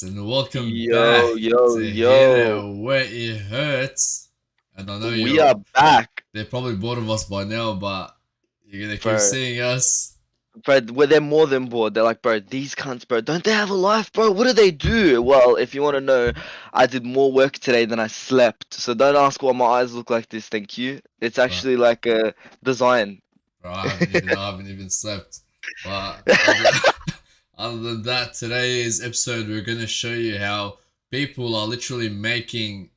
guys, and welcome Yo, back yo, to Hit yo. It Where It Hurts. And I know We are back, they're probably bored of us by now, but you're gonna keep bro. seeing us. Bro, they're more than bored. They're like, bro, these cunts, bro, don't they have a life, bro? What do they do? Well, if you want to know, I did more work today than I slept. So don't ask why my eyes look like this, thank you. It's Bro, actually like a design. bro, I haven't even slept. But other than that, today's episode, we're gonna show you how people are literally making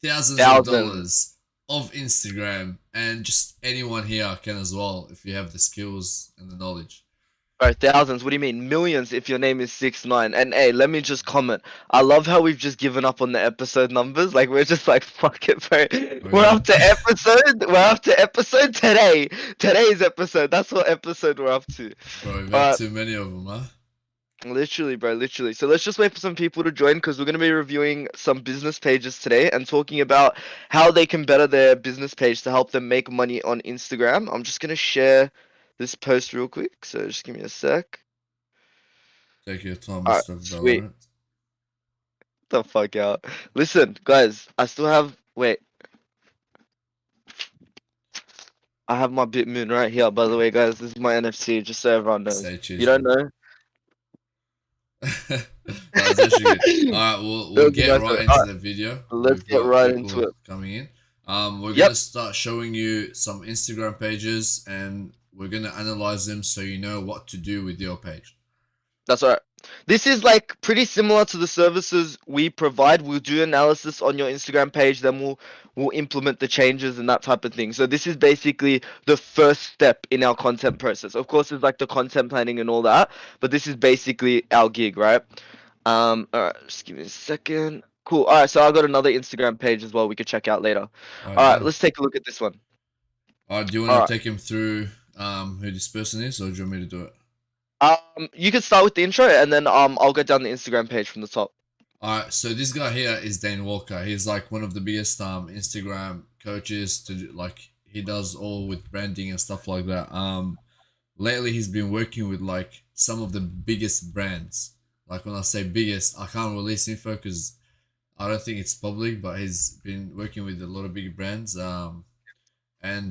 thousands of Thousands. dollars of Instagram, and just anyone here can as well if you have the skills and the knowledge. Bro, thousands. What do you mean? Millions if your name is 6ix9ine. And hey, let me just comment. I love how we've just given up on the episode numbers. Like we're just like, fuck it, bro. We're We're gonna, up to episode. We're up to episode today. Today's episode. That's what episode we're up to. bro, we've had Alright, too many of them, huh? literally, bro, literally. So let's just wait for some people to join because we're gonna be reviewing some business pages today and talking about how they can better their business page to help them make money on Instagram. I'm just gonna share this post real quick. So just give me a sec. Take your time, Alright, Mr. sweet. Valorant. The fuck out. Listen, guys, I still have. Wait, I have my Bitmoon right here. By the way, guys, this is my NFC, just so everyone knows. Say You cheers, don't bro. know? That's actually good. Alright, we'll That was a get nice right one. into Alright, the video. let's We've get got right into people it. coming in. We're gonna Yep, start showing you some Instagram pages, and we're gonna analyze them so you know what to do with your page. that's right. This is like pretty similar to the services we provide. We'll do analysis on your Instagram page, then we'll implement the changes and that type of thing. So this is basically the first step in our content process. Of course, it's like the content planning and all that, but this is basically our gig, right? Alright, just give me a second. Cool. Alright, so I got another Instagram page as well we could check out later. Oh Alright, yeah. let's take a look at this one. Alright, do you wanna Alright. take him through who this person is, or do you want me to do it? You can start with the intro and then I'll go down the Instagram page from the top. Alright, so this guy here is Dane Walker. He's like one of the biggest Instagram coaches to do, like he does all with branding and stuff like that. Lately he's been working with like some of the biggest brands. Like when I say biggest, I can't release info because I don't think it's public, but he's been working with a lot of big brands. And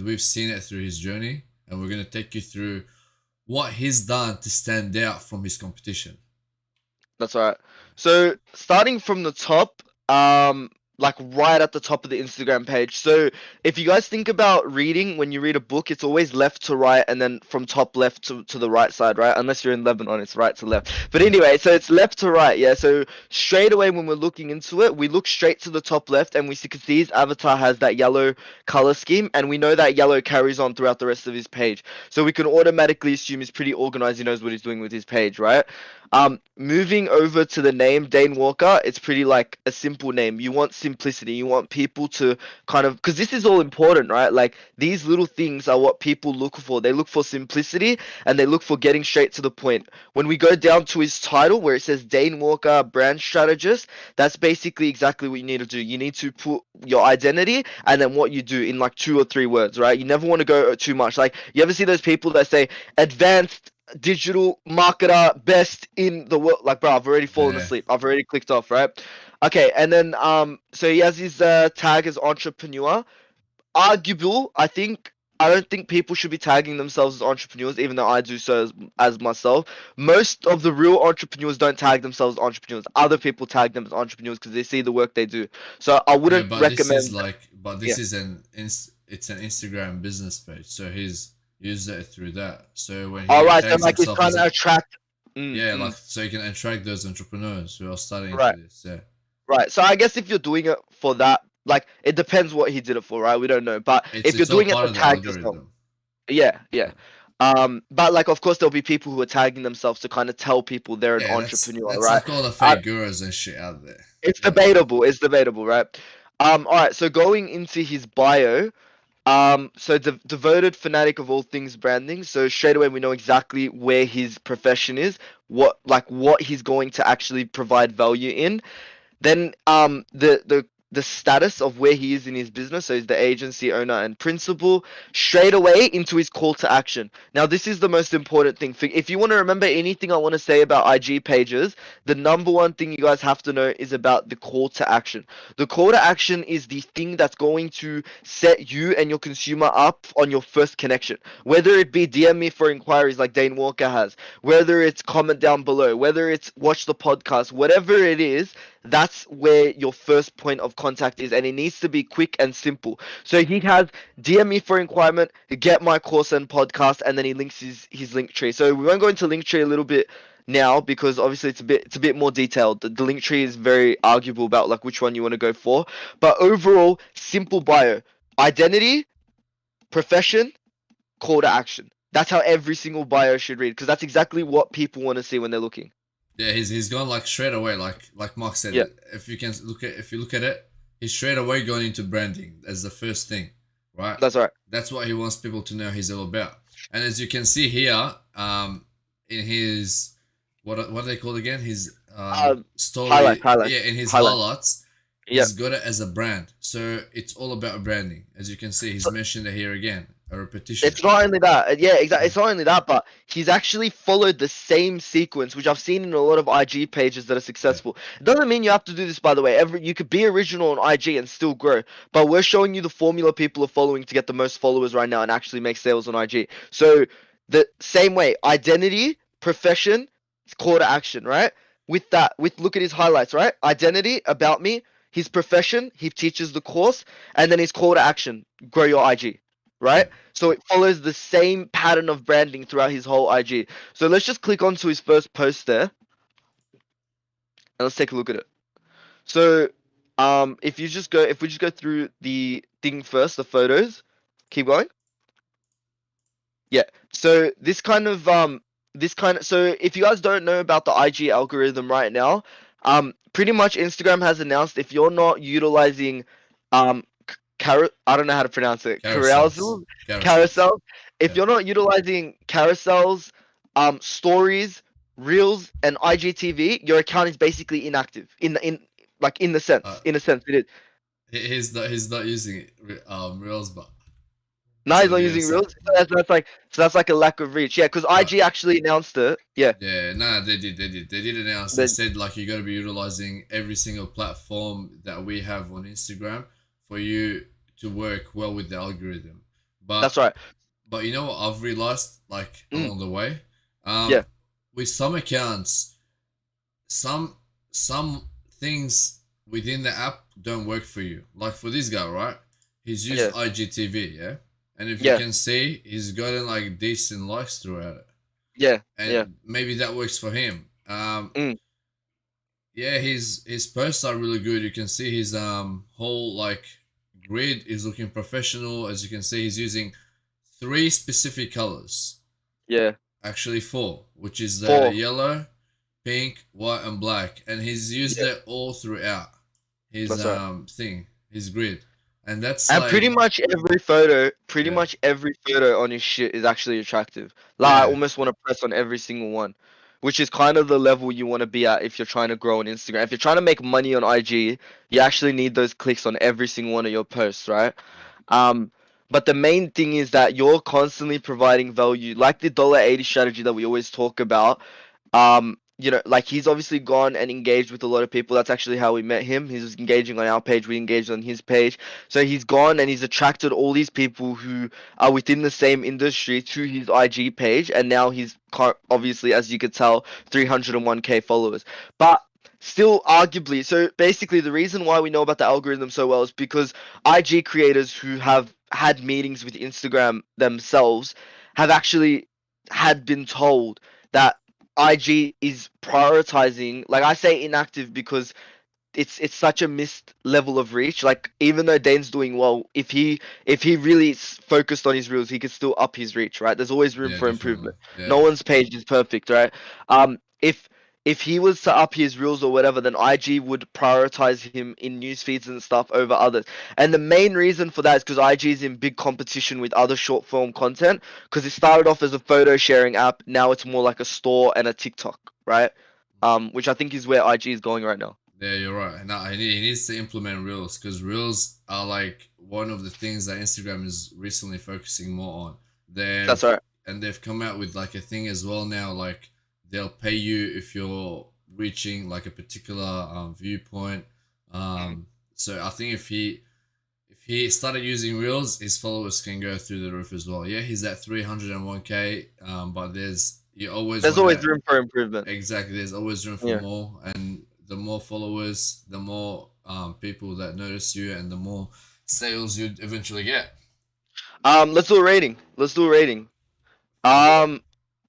we've seen it through his journey, and we're gonna take you through what he's done to stand out from his competition. That's right. So starting from the top, like right at the top of the Instagram page. So if you guys think about reading, when you read a book, it's always left to right and then from top left to the right side, right? Unless you're in Lebanon, it's right to left. But Yeah. anyway, so it's left to right, yeah. So straight away when we're looking into it, we look straight to the top left and we can see his avatar has that yellow color scheme, and we know that yellow carries on throughout the rest of his page. So we can automatically assume he's pretty organized, he knows what he's doing with his page, right? Moving over to the name Dane Walker, it's pretty like a simple name. You want simplicity. You want people to kind of, because this is all important, right? Like these little things are what people look for. They look for simplicity and they look for getting straight to the point. When we go down to his title where it says Dane Walker brand strategist, that's basically exactly what you need to do. You need to put your identity and then what you do in like 2 or 3 words, right? You never want to go too much. Like you ever see those people that say advanced digital marketer best in the world? Like bro, I've already fallen Yeah. asleep, I've already clicked off, right? Okay, and then so he has his tag as entrepreneur. Arguable, I don't think people should be tagging themselves as entrepreneurs, even though I do so as myself. Most of the real entrepreneurs don't tag themselves as entrepreneurs. Other people tag them as entrepreneurs because they see the work they do. So I Yeah, wouldn't but this is recommend. like, but Yeah. this is it's an Instagram business page, so he's used it through that. So when All he right, so tags like he's himself trying as to a, attract. yeah, Mm. like so you can attract those entrepreneurs who are starting into Right. this. Yeah, Right. So I guess if you're doing it for that, like it depends what he did it for, right? We don't know. But if you're it's all doing it part to of the tag yourself, algorithm. yeah, yeah. Yeah, But like of course there'll be people who are tagging themselves to kind of tell people they're an yeah, entrepreneur, that's right? like all the Uh, fake gurus and shit out there. it's You know what I mean? debatable. It's debatable, right? All right. So going into his bio, so devoted fanatic of all things branding. So straight away we know exactly where his profession is, what he's going to actually provide value in. Then the the status of where he is in his business. So he's the agency owner and principal, straight away into his call to action. Now, this is the most important thing. If you want to remember anything I want to say about IG pages, the number one thing you guys have to know is about the call to action. The call to action is the thing that's going to set you and your consumer up on your first connection. Whether it be DM me for inquiries like Dane Walker has, whether it's comment down below, whether it's watch the podcast, whatever it is, that's where your first point of contact is, and it needs to be quick and simple. So he has DM me for inquirement, get my course and podcast, and then he links his link tree. So we won't go into link tree a little bit now because obviously it's a bit more detailed. The link tree is very arguable about like which one you want to go for, but overall, simple bio, identity, profession, call to action. That's how every single bio should read, because that's exactly what people want to see when they're looking. Yeah, he's gone like straight away, like Mark said. Yeah. If you look at it, he's straight away going into branding as the first thing, right? That's right. That's what he wants people to know he's all about. And as you can see here, in his what are they called again? His story, Highlight. yeah, in his Highlight. highlights, Yeah. he's got it as a brand. So it's all about branding. As you can see, he's So mentioned it here again, a repetition. it's not only that, yeah, exactly. It's not only that, but he's actually followed the same sequence, which I've seen in a lot of IG pages that are Yeah, successful. It doesn't mean you have to do this, by the way. You could be original on IG and still grow, but we're showing you the formula people are following to get the most followers right now and actually make sales on IG. So the same way, identity, profession, call to action, right? With look at his highlights, right? Identity, about me, his profession, he teaches the course, and then his call to action, grow your IG, yeah. right? So it follows the same pattern of branding throughout his whole IG. So let's just click onto his first post there, and let's take a look at it. So, if we just go through the thing first, the photos, keep going. Yeah. So so if you guys don't know about the IG algorithm right now, pretty much Instagram has announced if you're not utilizing I don't know how to pronounce it. Carousels, carousels. Carousel. If Yeah. you're not utilizing carousels, stories, reels, and IGTV, your account is basically inactive. In the Uh, sense it is. he's not using reels, but Now so he's not yeah, using so reels. That's like a lack of reach. Yeah, because but IG actually announced it. Yeah. yeah, nah, they did announce. They The, said like you got to be utilizing every single platform that we have on Instagram for you to work well with the algorithm. that's But right. you know what I've realized like Mm, along the way, yeah. with some accounts, some things within the app don't work for you. Like for this guy, right? He's used Yeah. IGTV, yeah, and if you Yeah. can see, he's gotten like decent likes throughout it, Yeah. Yeah. and maybe that works for him. Mm, Yeah, his posts are really good. You can see his whole like grid is looking professional. As you can see, he's using three specific colors. yeah. Actually, four, which is the Four. yellow, pink, white, and black, and he's used Yeah. it all throughout his That's right. thing, his grid, and that's And like pretty yeah, much every photo on his shit is actually attractive. Like I yeah, almost want to press on every single one, which is kind of the level you want to be at if you're trying to grow on Instagram. If you're trying to make money on IG, you actually need those clicks on every single one of your posts, right? yeah, Um, but the main thing is that you're constantly providing value, like the $80 strategy that we always talk about. Like he's obviously gone and engaged with a lot of people. That's actually how we met him. He was engaging on our page, we engaged on his page. So he's gone and he's attracted all these people who are within the same industry to his IG page, and now he's obviously, as you could tell, 301K followers. But still, arguably, so basically, the reason why we know about the algorithm so well is because IG creators who have had meetings with Instagram themselves have actually had been told that IG is prioritizing, like I say inactive because it's such a missed level of reach. Like even though Dane's doing well, if he really focused on his reels, he could still up his reach, right? There's always room yeah, for definitely, improvement. yeah, No one's page is perfect, right? If he was to up his reels or whatever, then IG would prioritize him in news feeds and stuff over others. And the main reason for that is because IG is in big competition with other short form content. Because it started off as a photo sharing app, now it's more like a store and a TikTok, right? Which I think is where IG is going right now. Yeah, you're right. Now he needs to implement reels because reels are like one of the things that Instagram is recently focusing more on. That's They've right. they've come out with like a thing as well now. Like they'll pay you if you're reaching like a particular viewpoint. Mm. So I think if he started using reels, his followers can go through the roof as well. Yeah, he's at 301K. But there's you always There's want always to. room for improvement. Exactly. There's always room for Yeah. more, and the more followers, the more people that notice you, and the more sales you'd eventually get. Let's do a rating. Let's do a rating. Um,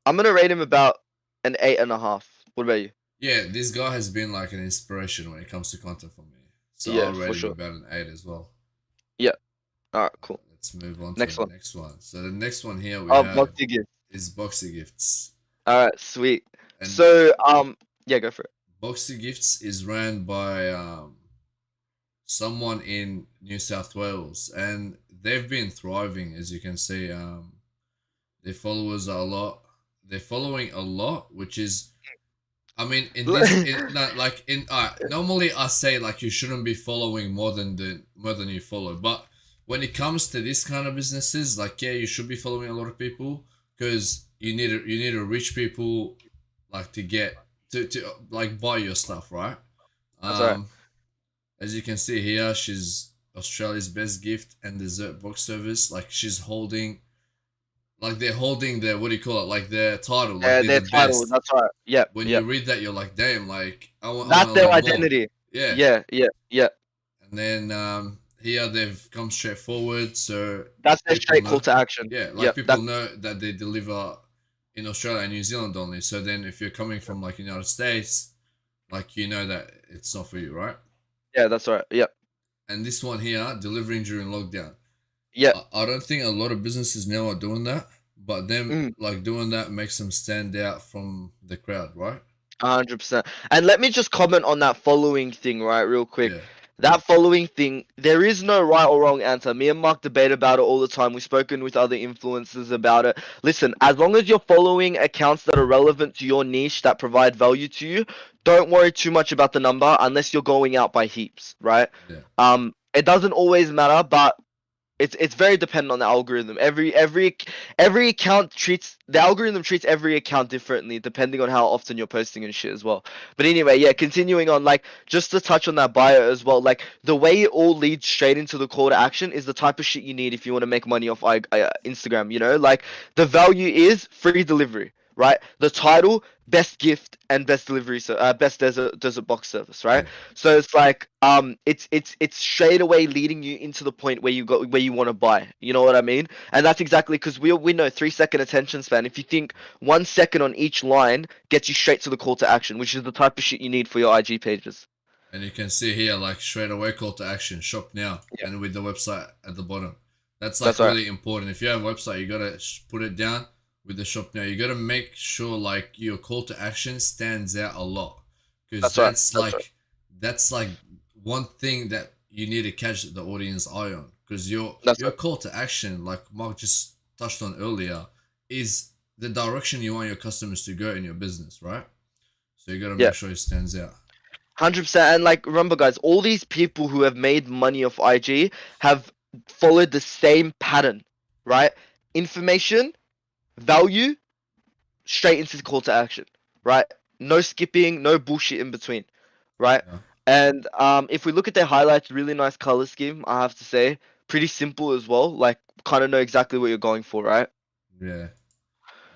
I'm gonna rate him about an 8.5. What about you? Yeah, this guy has been like an inspiration when it comes to content for me. So Yeah, I'll for rate him sure. about an 8 as well. Yeah. All right. Cool. Let's move on to Next the one. next one. So the next one here we Oh, have box ticket. is Boxy Gifts. All right. Sweet. And So, yeah, go for it. Boxy Gifts is ran by someone in New South Wales, and they've been thriving, as you can see. Their followers are a lot. They're following a lot, which is, I mean, in this, not like in normally I say like you shouldn't be following more than you follow, but when it comes to this kind of businesses, like yeah, you should be following a lot of people because you need to reach people like to get to like buy your stuff, right? That's all right. Um, as you can see here, she's Australia's best gift and dessert box service. Like she's holding like they're holding their what do you call it like their title like they're Their the title. best. That's right. Yep. When you Yep. read that you're like damn, like I want That's to their learn more. identity. Yeah. Yeah. Yeah. Yeah. And then here they've come straight forward so That's their people straight call know. to action. Yeah, like Yep. people That's know that they deliver in Australia and New Zealand only, so then if you're coming from like United States, like you know that it's not for you, right? yeah. That's right. Yep. And this one here, delivering during lockdown, Yep. I don't think a lot of businesses now are doing that, but them Mm. like doing that makes them stand out from the crowd, right? 100%. And let me just comment on that following thing, right, real quick. Yeah, That following thing, there is no right or wrong answer. Me and Mark debate about it all the time. We've spoken with other influencers about it. Listen, as long as you're following accounts that are relevant to your niche that provide value to you, don't worry too much about the number unless you're going out by heaps, right? yeah, It doesn't always matter, but it's very dependent on the algorithm. Every account treats the algorithm treats every account differently depending on how often you're posting and shit as well. But anyway, yeah, continuing on, like just to touch on that bio as well, like the way it all leads straight into the call to action is the type of shit you need if you want to make money off Instagram. You know, like the value is free delivery, right? The title, best gift and best delivery, so best desert box service, right? yeah. So it's like it's straight away leading you into the point where you want to buy. You know what I mean? And that's exactly because we know 3 second attention span. If you think 1 second on each line gets you straight to the call to action, which is the type of shit you need for your IG pages. And you can see here, like straight away, call to action, shop now, Yeah, and with the website at the bottom. That's like that's right. really important. If you have a website, you gotta put it down with the shop now. You gotta make sure like your call to action stands out a lot, because That's right. That's right. that's like one thing that you need to catch the audience eye on. Because That's your right. call to action, like Mark just touched on earlier, is the direction you want your customers to go in your business, right? So you gotta Yeah. make sure it stands out. 100%. And like, remember, guys, all these people who have made money off IG have followed the same pattern, right? Information, value, straight into the call to action, right? No skipping, no bullshit in between, right? Yeah. And if we look at their highlights, really nice color scheme, I have to say, pretty simple as well. Like, kind of know exactly what you're going for, right? Yeah.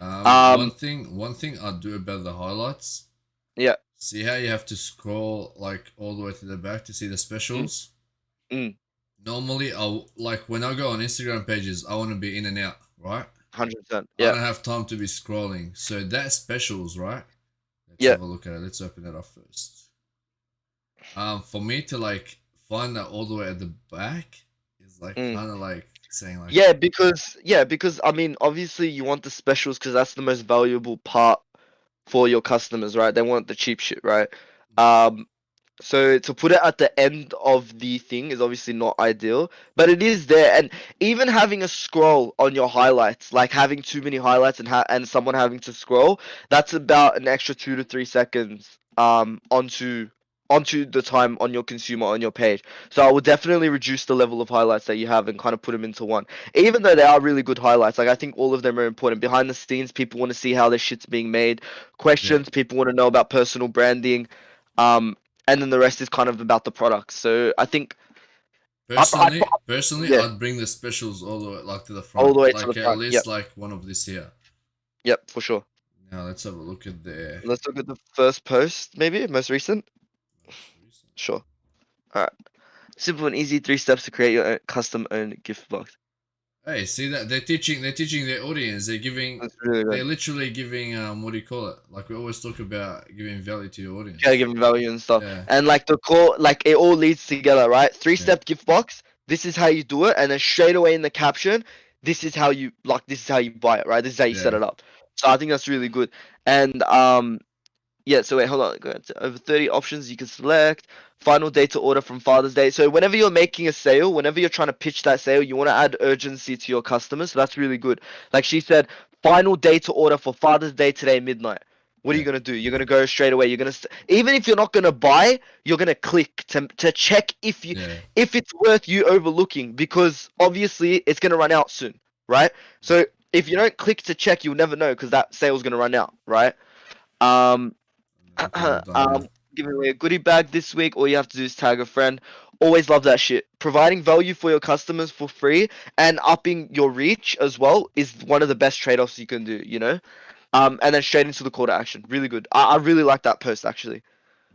Um, One thing I do about the highlights. yeah, See how you have to scroll like all the way to the back to see the mm, specials. mm, Normally, I like when I go on Instagram pages, I want to be in and out, right? 100%. I Yeah, don't have time to be scrolling. So that specials, right? Let's yeah, have a look at it. Let's open it up first. For me to like find that all the way at the back is like mm. kind of like saying like, Yeah, because I mean, obviously you want the specials because that's the most valuable part for your customers, right? They want the cheap shit, right? Um, So to put it at the end of the thing is obviously not ideal, but it is there. And even having a scroll on your highlights, like having too many highlights and someone having to scroll, that's about an extra 2 to 3 seconds onto onto the time on your consumer on your page. So I will definitely reduce the level of highlights that you have and kind of put them into one. Even though they are really good highlights, like I think all of them are important. Behind the scenes, people want to see how their shit's being made. Yeah. Questions, people want to know about personal branding. Um, and then the rest is kind of about the products. So I think Personally, yeah, I'd bring the specials all the way like to the all front, the way to the like at front. Yep, least like one of this here. yep, for sure. Now let's have a look at the Let's look at the first post, maybe most recent. most recent. Sure. All right. Simple and easy 3 steps to create your own, custom own gift box. Hey, see that they're teaching their audience. That's really They're good. literally giving what do you call it? Like we always talk about giving value to your Gotta audience. give them value and stuff. Yeah, And like the core, like it all leads together, right? Three yeah, step gift box. This is how you do it, and then straight away in the caption, this is how you like. This is how you buy it, right? This is how you set yeah. it up. So I think that's really good. And yeah, so wait, hold on. Go to over 30 options you can select. Final date to order from Father's Day. So whenever you're making a sale, whenever you're trying to pitch that sale, you want to add urgency to your customers. So that's really good. Like she said, final day to order for Father's Day today, midnight. What are Yeah, you gonna do? You're gonna go straight away. You're gonna even if you're not gonna buy, you're gonna click to check yeah, if it's worth you overlooking because obviously it's gonna run out soon, right? So if you don't click to check, you'll never know because that sale's gonna run out, right? Um, look what they've done here. giving away a goodie bag this week. All you have to do is tag a friend. Always love that shit. Providing value for your customers for free and upping your reach as well is one of the best trade-offs you can do, you know? And then straight into the call to action. Really good. I really like that post actually.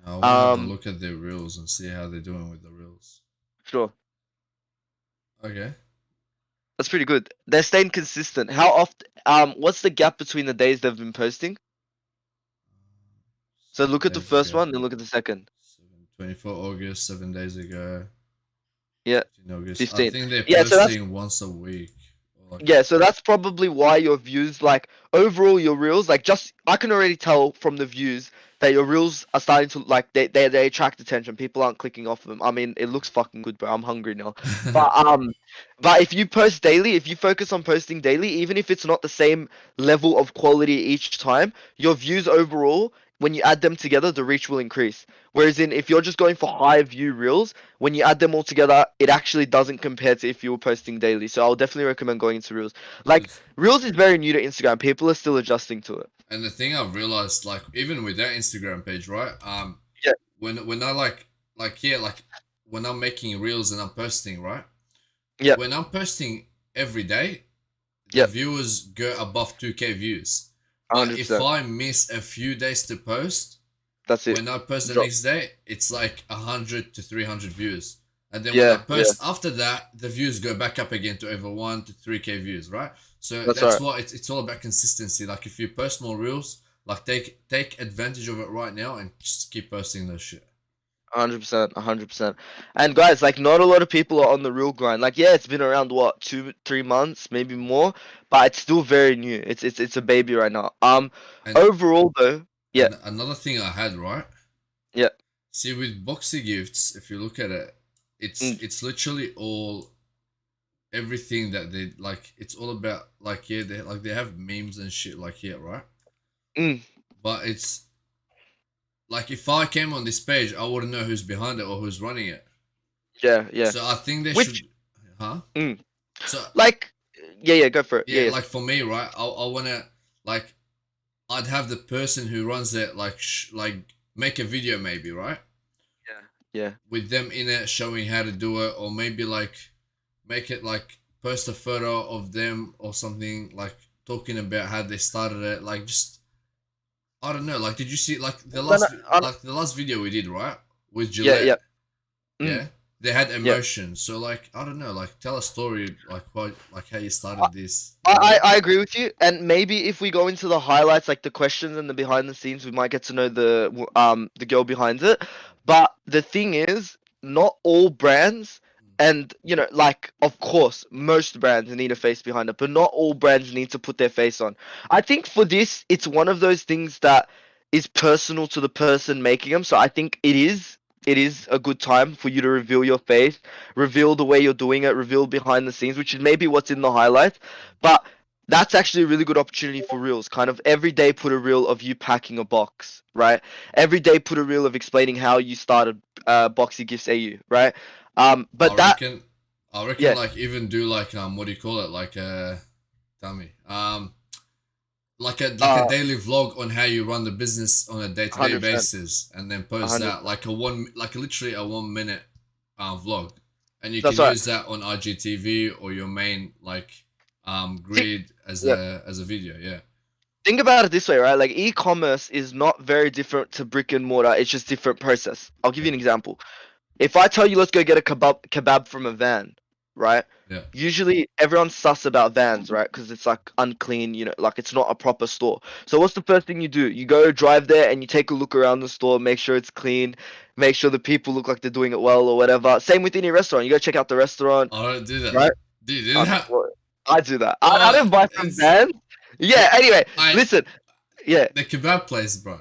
Now I want to have a Um, look at their reels and see how they're doing with the reels. sure. Okay. That's pretty good. They're staying consistent. How often what's the gap between the days they've been posting? So look 7 at the days first ago. one, then look at the second. 24 August, 7 days ago. Yeah, 15 August. I 15. think they're Yeah, so that's posting once a week. Or like, Yeah, so that's probably why your views, like overall your reels, like just I can already tell from the views that your reels are starting to like they attract attention. People aren't clicking off of them. I mean, it looks fucking good, bro. I'm hungry now. But but if you post daily, if you focus on posting daily, even if it's not the same level of quality each time, your views overall, when you add them together, the reach will increase. Whereas if you're just going for high view reels, when you add them all together, it actually doesn't compare to if you were posting daily. So I'll definitely recommend going into Reels. Like It's- Reels is very new to Instagram. People are still adjusting to it. and the thing I've realized, like even with that Instagram page, right? Yeah, When I like when I'm making reels and I'm posting, right? yeah, When I'm posting every day, the yeah, viewers go above 2K views. But if 100%. I miss a few days to post, That's it. when I post the Drop. next day, it's like 100 to 300 views. And then when I Yeah, yeah, post after that, the views go back up again to over 1 to 3K views, right? So that's that's right. why it's all about consistency. Like if you post more reels, like take advantage of it right now and just keep posting those shit. 100%, 100%. And guys, like not a lot of people are on the real grind. Like yeah, it's been around what 2, 3 months, maybe more, but it's still very new. It's a baby right now. And Overall though, yeah, and another thing I had, right? yeah, See with boxy gifts, if you look at it, mm, it's literally all everything that they like. It's all about like yeah, they have memes and shit like here, right? mm, But it's like if I came on this page, I wouldn't know who's behind it or who's running it. yeah, yeah. So I think they Which, should, huh? mm, So like, yeah, yeah, go for it. Yeah, yeah, yeah, like for me, right? I wanna like I'd have the person who runs it like like make a video maybe, right? yeah, yeah. With them in it showing how to do it, or maybe like make it like post a photo of them or something like talking about how they started it, like just I don't know. Like, did you see No, no, like the last video we did, right? With yeah, Gillette, yeah. Mm, yeah, they had yeah. emotion. So like, I don't know. Like, tell a story, like what, like how you I, started this. I, You know? I agree with you, and maybe if we go into the highlights, like the questions and the behind the scenes, we might get to know the girl behind it. But the thing is, not all brands, and like of course, most brands need a face behind it, but not all brands need to put their face on. I think for this, it's one of those things that is personal to the person making them. So I think it is a good time for you to reveal your face, reveal the way you're doing it, reveal behind the scenes, which is maybe what's in the highlights. But That's actually a really good opportunity for reels. Kind of every day put a reel of you packing a box, right? Every day put a reel of explaining how you started Boxy Gifts AU, right? I But that, reckon, I reckon yeah, like even do like what do you call it? Like tell me. Like a uh, daily vlog on how you run the business on a day to day 100%, basis, and then post that 100%. like a one like literally a 1 minute vlog, and you can That's right. use that on IGTV or your main like See, grid yeah. as a video. Yeah, Think about it this way, right? Like e-commerce is not very different to brick and mortar. It's just different process. I'll give you yeah, an example. If I tell you let's go get a kebab from a van, right? yeah. Usually everyone's sus about vans, right? Because it's like unclean, like it's not a proper store. So what's the first thing you do? You go drive there and you take a look around the store, make sure it's clean, make sure the people look like they're doing it well or whatever. Same with any restaurant. You go check out the restaurant, I don't do that. right? Do you do Okay, that? well, I do that. I Well, don't buy from it's vans. Yeah. Anyway, I listen. Yeah. the kebab place, bro.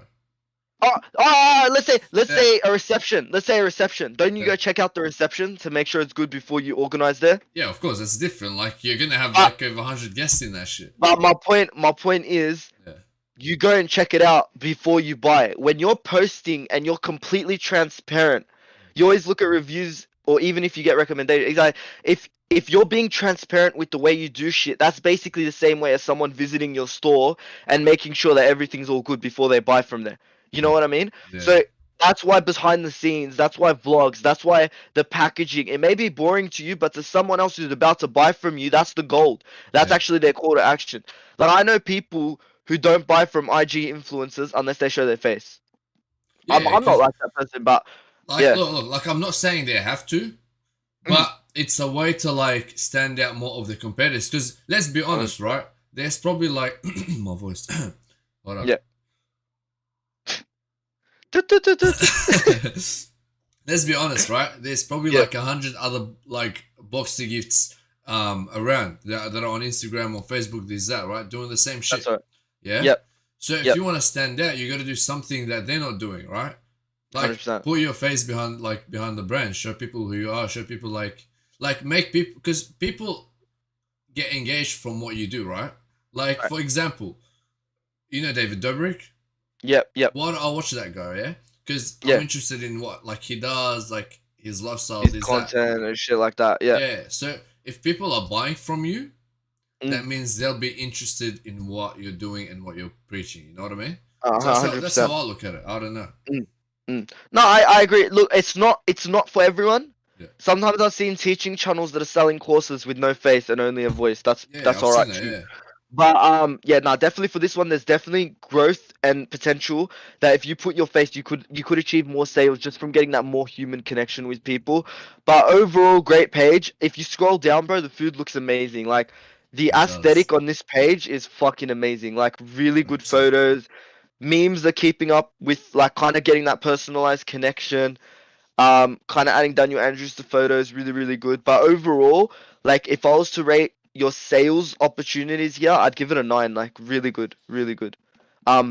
Let's Yeah, say a reception. Let's say a reception. Don't you yeah, go check out the reception to make sure it's good before you organize there? yeah. Of course, that's different. Like you're gonna have But like over 100 guests in that shit. but my point is Yeah, you go and check it out before you buy it. When you're posting and you're completely transparent, you always look at reviews or even if you get recommendations. Exactly. If you're being transparent with the way you do shit, that's basically the same way as someone visiting your store and making sure that everything's all good before they buy from there. You know yeah, what I mean? yeah, So that's why behind the scenes, that's why vlogs, that's why the packaging, it may be boring to you, but to someone else who's about to buy from you, that's the gold. That's yeah. actually their call to action. Like I know people who don't buy from IG influencers unless they show their face. I'm Yeah, I'm not because like that person, but like yeah. look, like I'm not saying they have to, Mm, but it's a way to like stand out more of the competitors. Because let's be uh, honest, right? There's probably like my voice. Hold up. yeah. Tut, tut, tut, tut, tut. Let's be honest, right? There's probably Yeah, like 100 other like boxy gifts around that are on Instagram or Facebook, this that, right? Doing the same that's shit. right. Yeah. Yep, So if yep. you want to stand out, you got to do something that they're not doing, right? Like 100%. put your face behind the brand, show people who you are, show people like make people, because people get engaged from what you do, right? Like Right. for example, you know David Dobrik. Yep, yep. What I'll watch that guy, yeah, because I'm Yeah. interested in what like he does, like his lifestyle, His this that. content and shit like that. Yeah. Yeah. So if people are buying from you, Mm, that means they'll be interested in what you're doing and what you're preaching. You know what I mean? So that's how 100%. I look at it. I don't know. Mm, mm. No, I agree. Look, it's not for everyone. Yeah. Sometimes I've seen teaching channels that are selling courses with no face and only a voice. That's Yeah, that's I've all seen right that. too. Yeah. But yeah, no, definitely for this one, there's definitely growth and potential that if you put your face, you could achieve more sales just from getting that more human connection with people. But overall, great page. If you scroll down, bro, the food looks amazing. Like the It does. aesthetic on this page is fucking amazing. Like really good 100%. photos. Memes are keeping up with like kind of getting that personalized connection. Kind of adding Daniel Andrews to photos, really, really good. But overall, like if I was to rate your sales opportunities here, I'd give it a 9. Like really good, really good.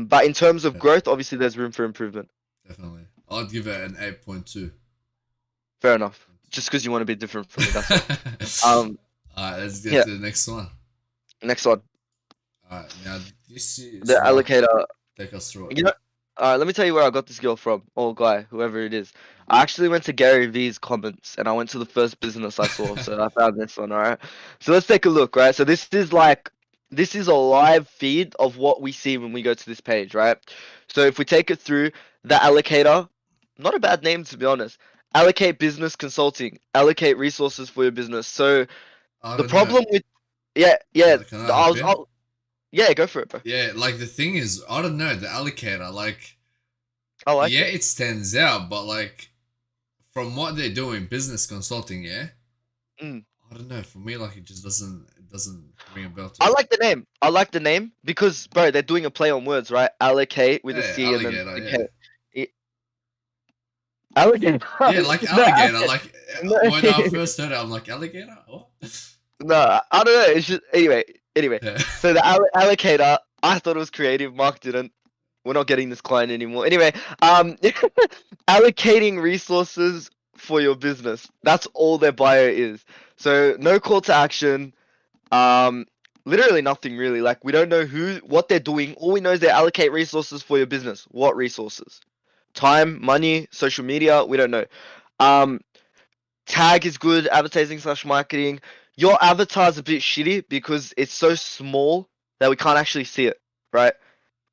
But in terms of Yeah, growth, obviously there's room for improvement. definitely. I'd give it an 8.2. Fair enough. Just because you want to be different from me, that's all. Alright, Um, let's get yeah. to the next one. Next one, Alright, now this the is what allocator. take us through it. You know, let me tell you where I got this girl from, or guy, whoever it is. I actually went to Gary V's comments, and I went to the first business I saw, so I found this one. All right, so let's take a look. Right, so this is a live feed of what we see when we go to this page. Right, so if we take it through the allocator, not a bad name to be honest. Allocate business consulting, allocate resources for your business. So I the don't know. problem with yeah, yeah, Can I hop in? yeah, go for it, bro. Yeah, like the thing is, I don't know, the allocator, like, I like yeah, it. it stands out, but like, from what they're doing, business consulting, yeah, Mm. I don't know. For me, like, it doesn't ring a bell to I me. like the name. I like the name because, bro, they're doing a play on words, right? Allocate with a Yeah, C and then alligator, the yeah, K. Alligator. yeah, like no, alligator. Like no, when I first heard it, I'm like alligator. What? no, I don't know. It's just anyway. Anyway, Yeah, so the allocator, I thought it was creative. Mark didn't. We're not getting this client anymore. Anyway, allocating resources for your business. That's all their bio is. So no call to action. Um, Literally nothing really. Like we don't know what they're doing. All we know is they allocate resources for your business. What resources? Time, money, social media. We don't know. Um, Tag is good. Advertising slash marketing. Your avatar's a bit shitty because it's so small that we can't actually see it. Right?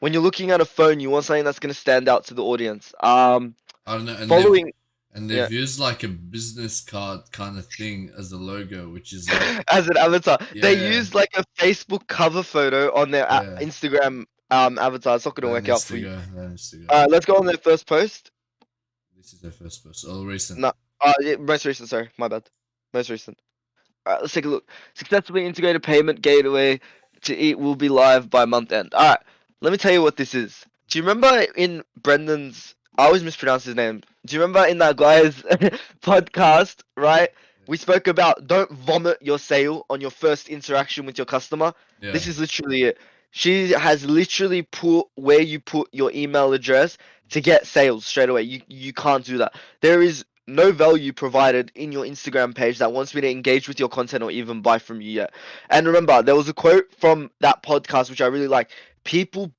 When you're looking at a phone, you want something that's gonna stand out to the audience. I don't know, Following. and Yeah. they've used like a business card kind of thing as a logo, which is like, As an avatar. They yeah, used like a Facebook cover photo on their yeah, Instagram avatar. It's not gonna that work out needs for to you. go. That needs to go. Let's go on their first post. This is their first post, all recent. No, yeah, most recent. Sorry, my bad. Most recent. Alright, let's take a look. Successfully integrated payment gateway to Eat will be live by month end. Alright, let me tell you what this is. Do you remember in Brendan's? I always mispronounce his name. Do you remember in that guy's podcast? Right, we spoke about don't vomit your sale on your first interaction with your customer. Yeah, This is literally it. She has literally put where you put your email address to get sales straight away. You can't do that. There is no value provided in your Instagram page that wants me to engage with your content or even buy from you yet. And remember, there was a quote from that podcast which I really like. People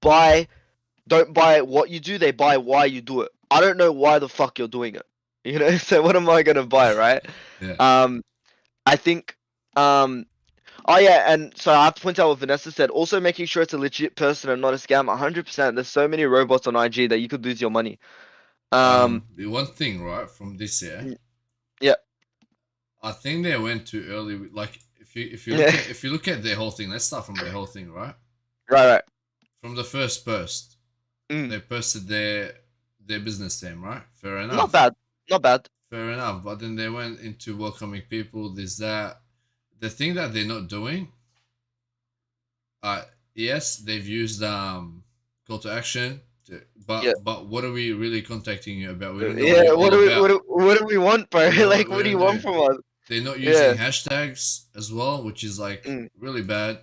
don't buy what you do, they buy why you do it. I don't know why the fuck you're doing it. You know, so what am I gonna buy, right? yeah. Um, I think, oh yeah, and so I have to point out what Vanessa said. Also, making sure it's a legit person and not a scam. 100%. There's so many robots on IG that you could lose your money. The one thing, right, from this year, Yeah, I think they went too early. Like, yeah, if you look at their whole thing, let's start from their whole thing, right? right. From the first post, Mm. they posted their business name, right? Fair Not enough. bad. Not bad. Fair enough. But then they went into welcoming people, this, that. The thing that they're not doing, uh, yes, they've used call to action, Yeah. but what are we really contacting you about? We don't know what Yeah. you're all about. What do we want, bro? We don't Like, we what do you don't want know. from us? They're not using Yeah. hashtags as well, which is like Mm. really bad.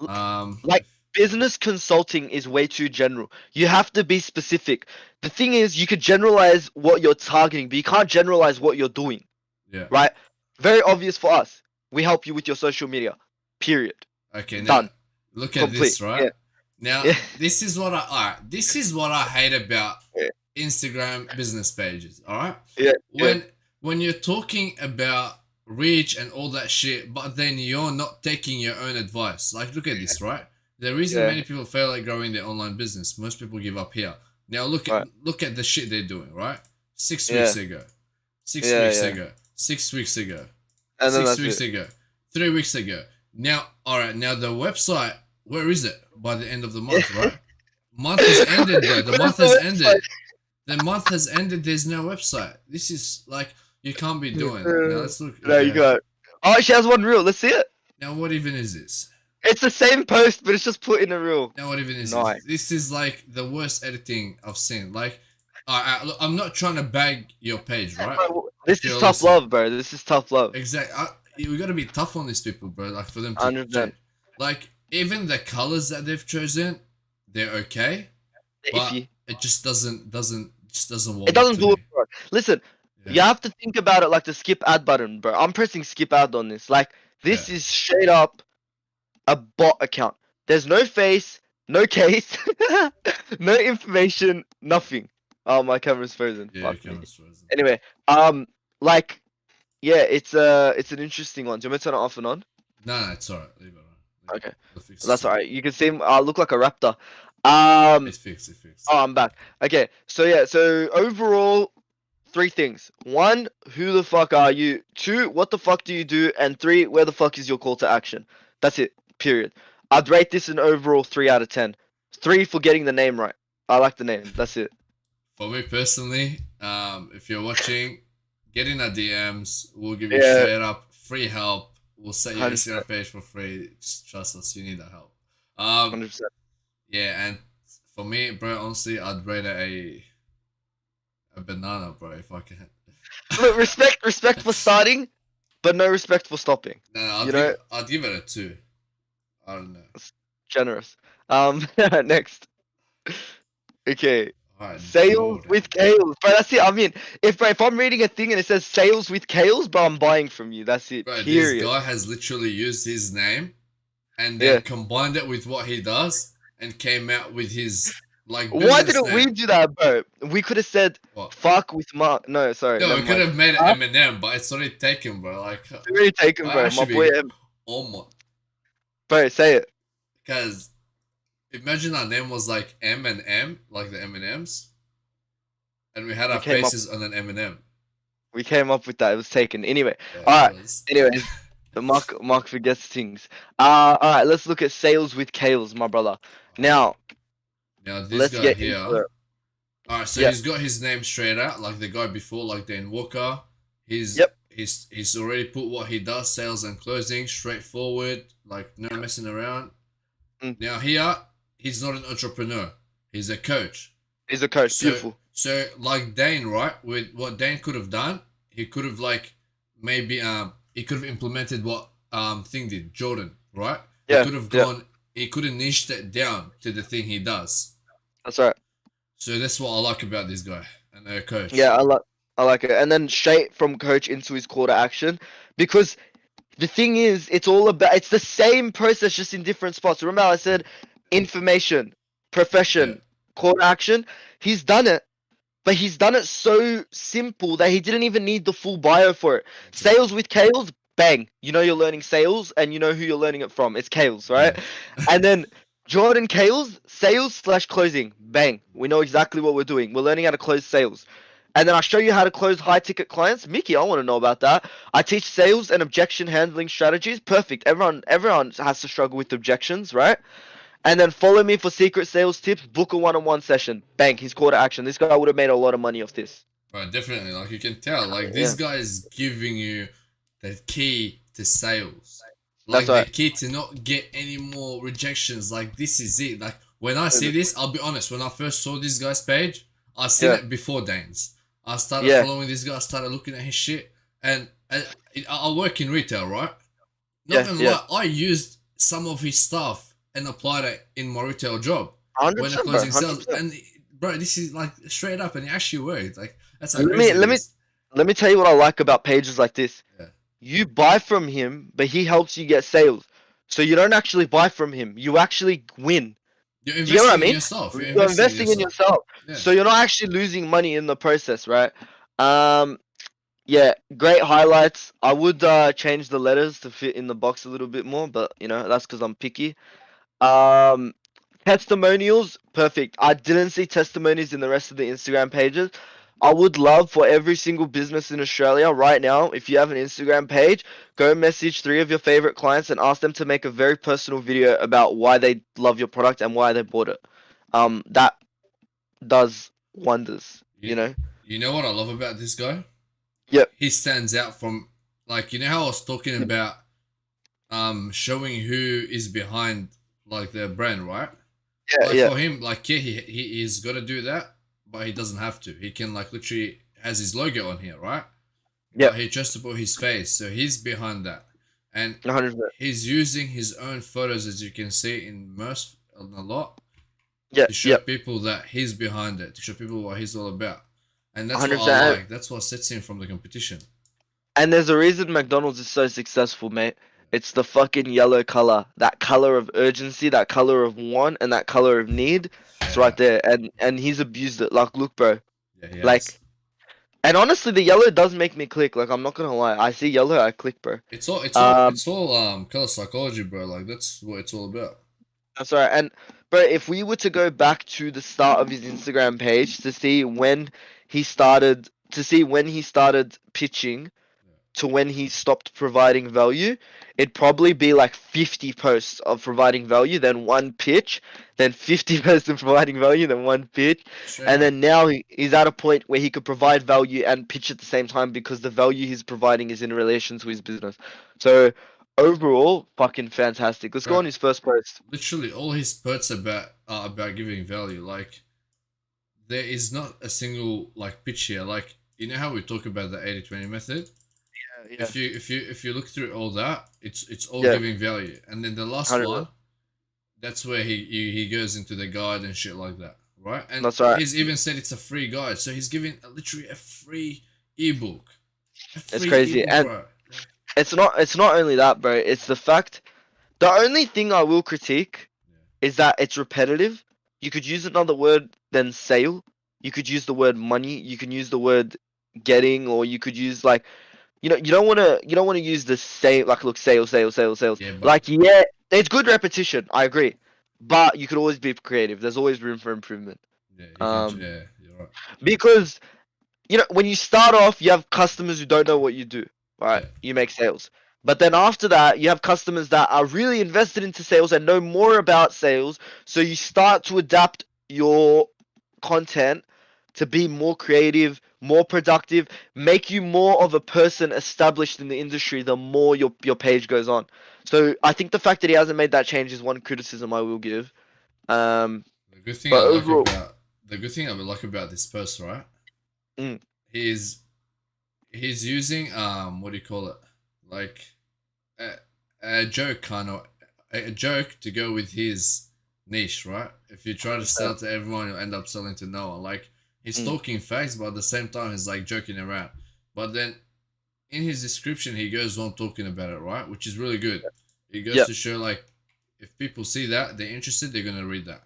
L- Um, Like, business consulting is way too general. You have to be specific. The thing is, you could generalize what you're targeting, but you can't generalize what you're doing, yeah. right? Very obvious for us. We help you with your social media. Period. Okay, now Done. look at Complete. this, right? Yeah. Now Yeah. this is what I hate about Yeah. Instagram business pages. All right, Yeah. Yeah. when you're talking about reach and all that shit, but then you're not taking your own advice. Like, look at this, right? The reason Yeah. many people fail at growing their online business, most people give up here. Now Right. look at the shit they're doing, right? 6 weeks Yeah. ago, six Yeah. weeks Yeah. ago, 6 weeks ago, And then six that's weeks it. ago, 3 weeks ago. Now, all right, now the website, where is it by the end of the month, right? Month has ended, bro. The Where's month the has website? ended. The month has ended. There's no website. This is like, you can't be doing that. Now let's look. There you Okay. go. Oh, she has one reel. Let's see it. Now what even is this? It's the same post, but it's just put in a reel. Now what even is Nice. this? This is like the worst editing I've seen. Like, look, I'm not trying to bag your page, right? Bro, this If is you're tough listening. love, bro. This is tough love. Exactly. We gotta be tough on these people, bro. Like, for them to 100%. change. Like, even the colors that they've chosen, they're okay, but Iffy. it just doesn't warm It up doesn't to do me. it, bro. Listen, Yeah. you have to think about it like the skip ad button, bro. I'm pressing skip ad on this. Like, this Yeah. is straight up a bot account. There's no face, no case, no information, nothing. Oh, my camera's frozen. Yeah, Fuck me. camera's frozen. Anyway, like, yeah, it's an interesting one. Do you want me to turn it off and on? No, it's alright. Leave it on. Okay. We'll fix That's it. alright. You can see I look like a raptor. It's fixed. It's fixed. Oh, I'm back. Okay, so yeah, so overall, 3 things. 1, who the fuck are you? 2, what the fuck do you do? And 3, where the fuck is your call to action? That's it. Period. I'd rate this an overall 3 out of 10. 3 for getting the name right. I like the name. That's it. For me personally, if you're watching, get in our DMs. We'll give you Yeah. straight up free help. We'll set your 100%. Instagram page for free. Just trust us, you need that help. 100%. Yeah, and for me, bro, honestly, I'd rate it a banana, bro, if I can. Look, respect for starting, but no respect for stopping. No, I'd give it a 2. I don't know. Generous. Next. Okay. Alright, Sales Jordan. with Kales, bro. That's it. I mean, if I'm reading a thing and it says sales with Kales, bro, I'm buying from you. That's it. Bro, this Period. guy has literally used his name and then Yeah. combined it with what he does and came out with his like Why business didn't we name. do that, bro? We could have said What? fuck with Mark. No, sorry, No, never we could mind. have made it Huh? Eminem, but it's already taken, bro. Like, It's already taken, I bro. My should boy, be almost bro, say it. because imagine our name was like M and M, like the M&Ms, and we had We our came up. faces on an M&M. We came up with that. It was taken. Anyway, Yeah, all it right. was. Anyways, the Mark forgets things. All right. Let's look at sales with Kales, my brother. Alright. Now, Now this let's guy get into here. it. Alright, so Yep. he's got his name straight out, like the guy before, like Dane Walker. Yep. He's already put what he does, sales and closing, straightforward, like no messing around. Mm. Now here, he's not an entrepreneur. He's a coach. He's a coach. So Beautiful. so like Dane, right? With what Dane could have done, he could have like maybe he could have implemented what thing did Jordan, right? He Yeah. could have Yeah. gone he could have niched it down to the thing he does. That's right. So that's what I like about this guy and their Yeah. coach. I like it. And then straight from coach into his call to action, because the thing is, it's the same process just in different spots. Remember how I Yeah, said information, yeah, profession, call to action? He's done it, but he's done it so simple that he didn't even need the full bio for it. exactly. Sales with Kales, bang. You know you're learning sales and you know who you're learning it from. It's Kales, right? Yeah, And then Jordan Kales, sales slash closing, bang. We know exactly what we're doing. We're learning how to close sales. And then I show you how to close high ticket clients. Mickey, I want to know about that. I teach sales and objection handling strategies. Perfect. Everyone has to struggle with objections, right? And then follow me for secret sales tips. Book a one-on-one session. Bang, he's call to action. This guy would have made a lot of money off this. right, definitely. Like you can tell, like this Yeah, guy is giving you the key to sales, that's like the right. key to not get any more rejections. Like this is it. Like when I see And- this, I'll be honest. When I first saw this guy's page, I seen Yeah, it before Dane's. I started yeah, following this guy. I started looking at his shit, and I work in retail, right? Not yeah, gonna yeah. lie, I used some of his stuff and applied it in my retail job Hundred when I'm percent, bro. closing Hundred sales. percent. And bro, this is like straight up, and it actually worked. Like that's how Let me crazy it let me is. let me tell you what I like about pages like this. Yeah, You buy from him, but he helps you get sales. So you don't actually buy from him. You actually win. you're Do you get what I investing in mean? yourself. You're You're investing in investing in yourself. yourself. Yeah, So you're not actually losing money in the process, right? Um, yeah, great highlights. I would change the letters to fit in the box a little bit more, but that's because I'm picky. Um, Testimonials, perfect. I didn't see testimonies in the rest of the Instagram pages. I would love for every single business in Australia right now, if you have an Instagram page, go message 3 of your favorite clients and ask them to make a very personal video about why they love your product and why they bought it. That does wonders, you, you know what I love about this guy? Yep. He stands out from like you know how I was talking about showing who is behind like the brand, right? Yeah, Like yeah, for him, like yeah, he's got to do that, but he doesn't have to. He can like literally has his logo on here, right? But yep. he just to put his face, so he's behind that, and 100%. he's using his own photos, as you can see in most on a lot, Yep, to show yep. people that he's behind it, to show people what he's all about, and that's what I 100%. like. That's what sets him from the competition. And there's a reason McDonald's is so successful, mate. It's the fucking yellow color. That color of urgency, that color of want, and that color of need. It's Straight right up, there. And he's abused it. Like, look, bro. yeah, he has. Like, and honestly, the yellow does make me click. Like, I'm not gonna lie. I see yellow, I click, bro. Um, It's all color psychology, bro. Like that's what it's all about. that's right. And bro, if we were to go back to the start of his Instagram page to see when he started pitching to when he stopped providing value, it'd probably be like 50 posts of providing value, then one pitch, then 50 posts of providing value, then one pitch. Straight And up. then now he's at a point where he could provide value and pitch at the same time because the value he's providing is in relation to his business. So overall, fucking fantastic. Let's go Bro, on his first post. literally all his posts about are about giving value. Like there is not a single like pitch here. Like you know how we talk about the 80-20 method? Yeah, If you look through all that, it's all yeah, giving value. And then the last 100%. one, that's where he goes into the guide and shit like that, right? And That's right. he's even said it's a free guide, so he's giving literally a free ebook, a It's free crazy. ebook, And bro. it's not only that, bro. It's the fact The only thing I will critique Yeah. is that it's repetitive. You could use another word than sale. You could use the word money. You can use the word getting, or you could use like, you don't want to use the same, like, look, sales, sales, sales, sales. Yeah, but Like, yeah, it's good repetition. I agree, but you could always be creative. There's always room for improvement. yeah, you can. Um, Yeah, you're right. because when you start off, you have customers who don't know what you do, right? Yeah, You make sales. But then after that, you have customers that are really invested into sales and know more about sales. So you start to adapt your content to be more creative, more productive, make you more of a person established in the industry the more your page goes on. So I think the fact that he hasn't made that change is one criticism I will give. Um, the good thing I but like overall, about the good thing I like about this post, right? mm, He's he's using what do you call it? Like a, a joke kind of a joke to go with his niche, right? If you try to sell to everyone, you'll end up selling to no one. Like he's mm, talking facts, but at the same time, he's like joking around. But then in his description, he goes on talking about it, right? Which is really good. It goes yeah, to show like if people see that they're interested, they're gonna read that.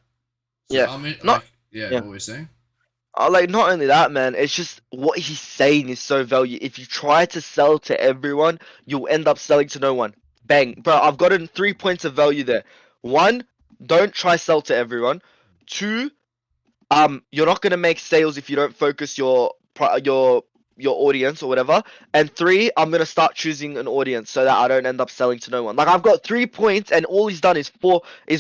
So yeah, I mean, not like, yeah, yeah. what we're saying. Like, not only that, man, it's just what he's saying is so value. If you try to sell to everyone, you'll end up selling to no one. Bang, bro, I've gotten 3 points of value there. One, don't try sell to everyone. Two, you're not gonna make sales if you don't focus your audience or whatever. And three, I'm gonna start choosing an audience so that I don't end up selling to no one. Like, I've got 3 points, and all he's done is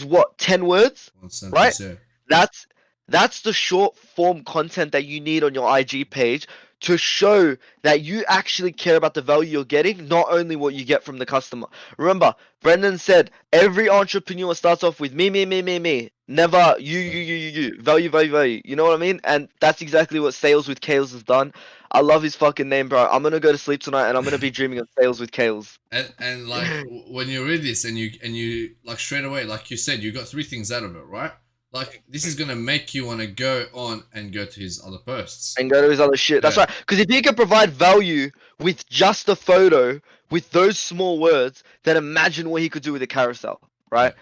what, 10 words, One right? sentence, yeah. That's that's the short form content that you need on your IG page to show that you actually care about the value you're getting, not only what you get from the customer. Remember, Brendan said every entrepreneur starts off with me, me, me, me, me. Never you, Yeah. you, you, you, you. Value, value, value. You know what I mean? And that's exactly what Sales with Kales has done. I love his fucking name, bro. I'm gonna go to sleep tonight and I'm gonna be dreaming of Sales with Kales. And like when you read this and you like straight away, like you said, you got three things out of it, right? Like this is gonna make you want to go on and go to his other posts. And go to his other shit. That's Yeah, right. Because if he can provide value with just a photo, with those small words, then imagine what he could do with a carousel, yeah, right?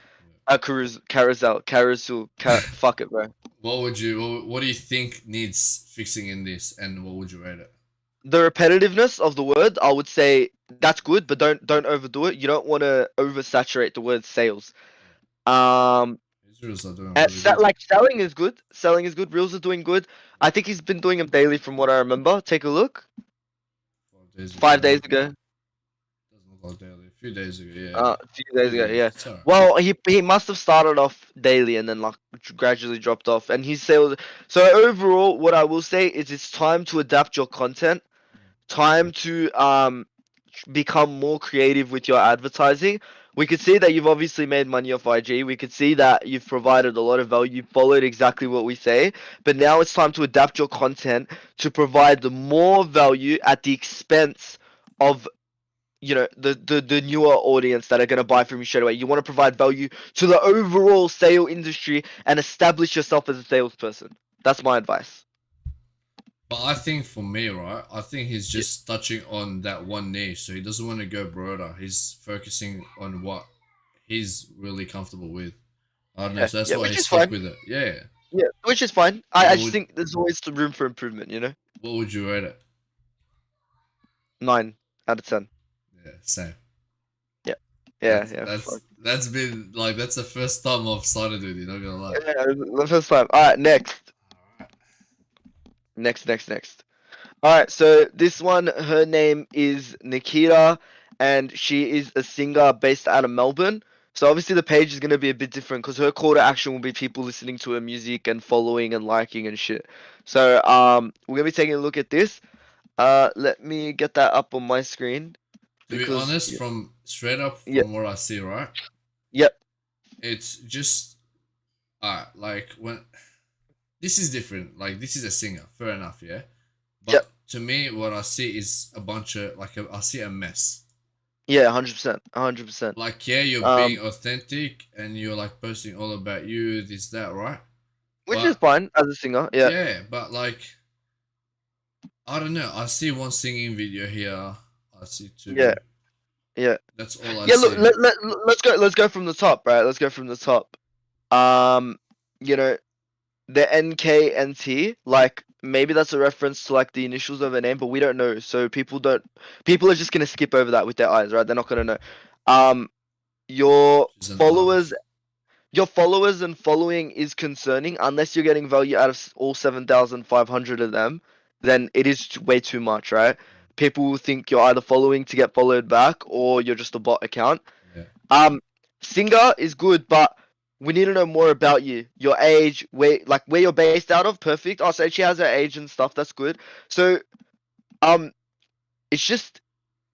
A carousel. Fuck it, bro. what would you? What do you think needs fixing in this, and what would you rate it? The repetitiveness of the word, I would say that's good, but don't overdo it. You don't want to oversaturate the word sales. Um, Israel's are doing really good. like, selling is good. Selling is good. Reels are doing good. I think he's been doing them daily, from what I remember. Take a look. 5 days ago, 5 days ago. doesn't look like daily. A few days ago, yeah, A few days ago, yeah, yeah. it's alright. Well, he must have started off daily and then, like, gradually dropped off. And he's sales. So overall, what I will say is it's time to adapt your content. Time to become more creative with your advertising. We could see that you've obviously made money off IG. We could see that you've provided a lot of value. You followed exactly what we say. But now it's time to adapt your content to provide the more value at the expense of the newer audience that are going to buy from you straight away. You want to provide value to the overall sale industry and establish yourself as a salesperson. That's my advice. But I think for me, right, I think he's Yeah, just touching on that one niche, so he doesn't want to go broader. He's focusing on what he's really comfortable with. I don't know, yeah, so that's yeah, why he which is stuck fine. with it. Yeah. Yeah, which is fine. So I just think there's always some room for improvement. what would you rate it? 9 out of 10. Yeah, same. Yeah, yeah, That's yeah. that's Fuck. that's been like that's the first time I've sided with you. Not gonna lie. Yeah, the first time. All right, next, Alright. next, next, next. All right, so this one, her name is Nikita, and she is a singer based out of Melbourne. So obviously the page is gonna be a bit different because her call to action will be people listening to her music and following and liking and shit. So we're gonna be taking a look at this. Let me get that up on my screen To be because honest, from straight up yeah, from what I see, right, yep, it's just like when this is different. Like this is a singer, fair enough, yeah. yep, But to me, what I see is a bunch of I see a mess. yeah, 100%, 100%. Like yeah, you're being Um, authentic and you're like posting all about you, this that, right? which is But fine as a singer. Yeah, yeah, but like I don't know. I see one singing video here. I see yeah. two. Yeah. That's all I Yeah, look, see. let's go from the top, right? Let's go from the top. Um, you know, the NKNT, like maybe that's a reference to like the initials of a name, but we don't know. So people are just gonna skip over that with their eyes, right? They're not gonna know. Um, your She's an followers artist. your followers and following is concerning unless you're getting value out of all 7,500 of them, then it is way too much, right? People will think you're either following to get followed back or you're just a bot account. Yeah, Um, Singer is good, but we need to know more about you, your age, where you're based out of. Perfect. Oh, so she has her age and stuff. That's good. So um, it's just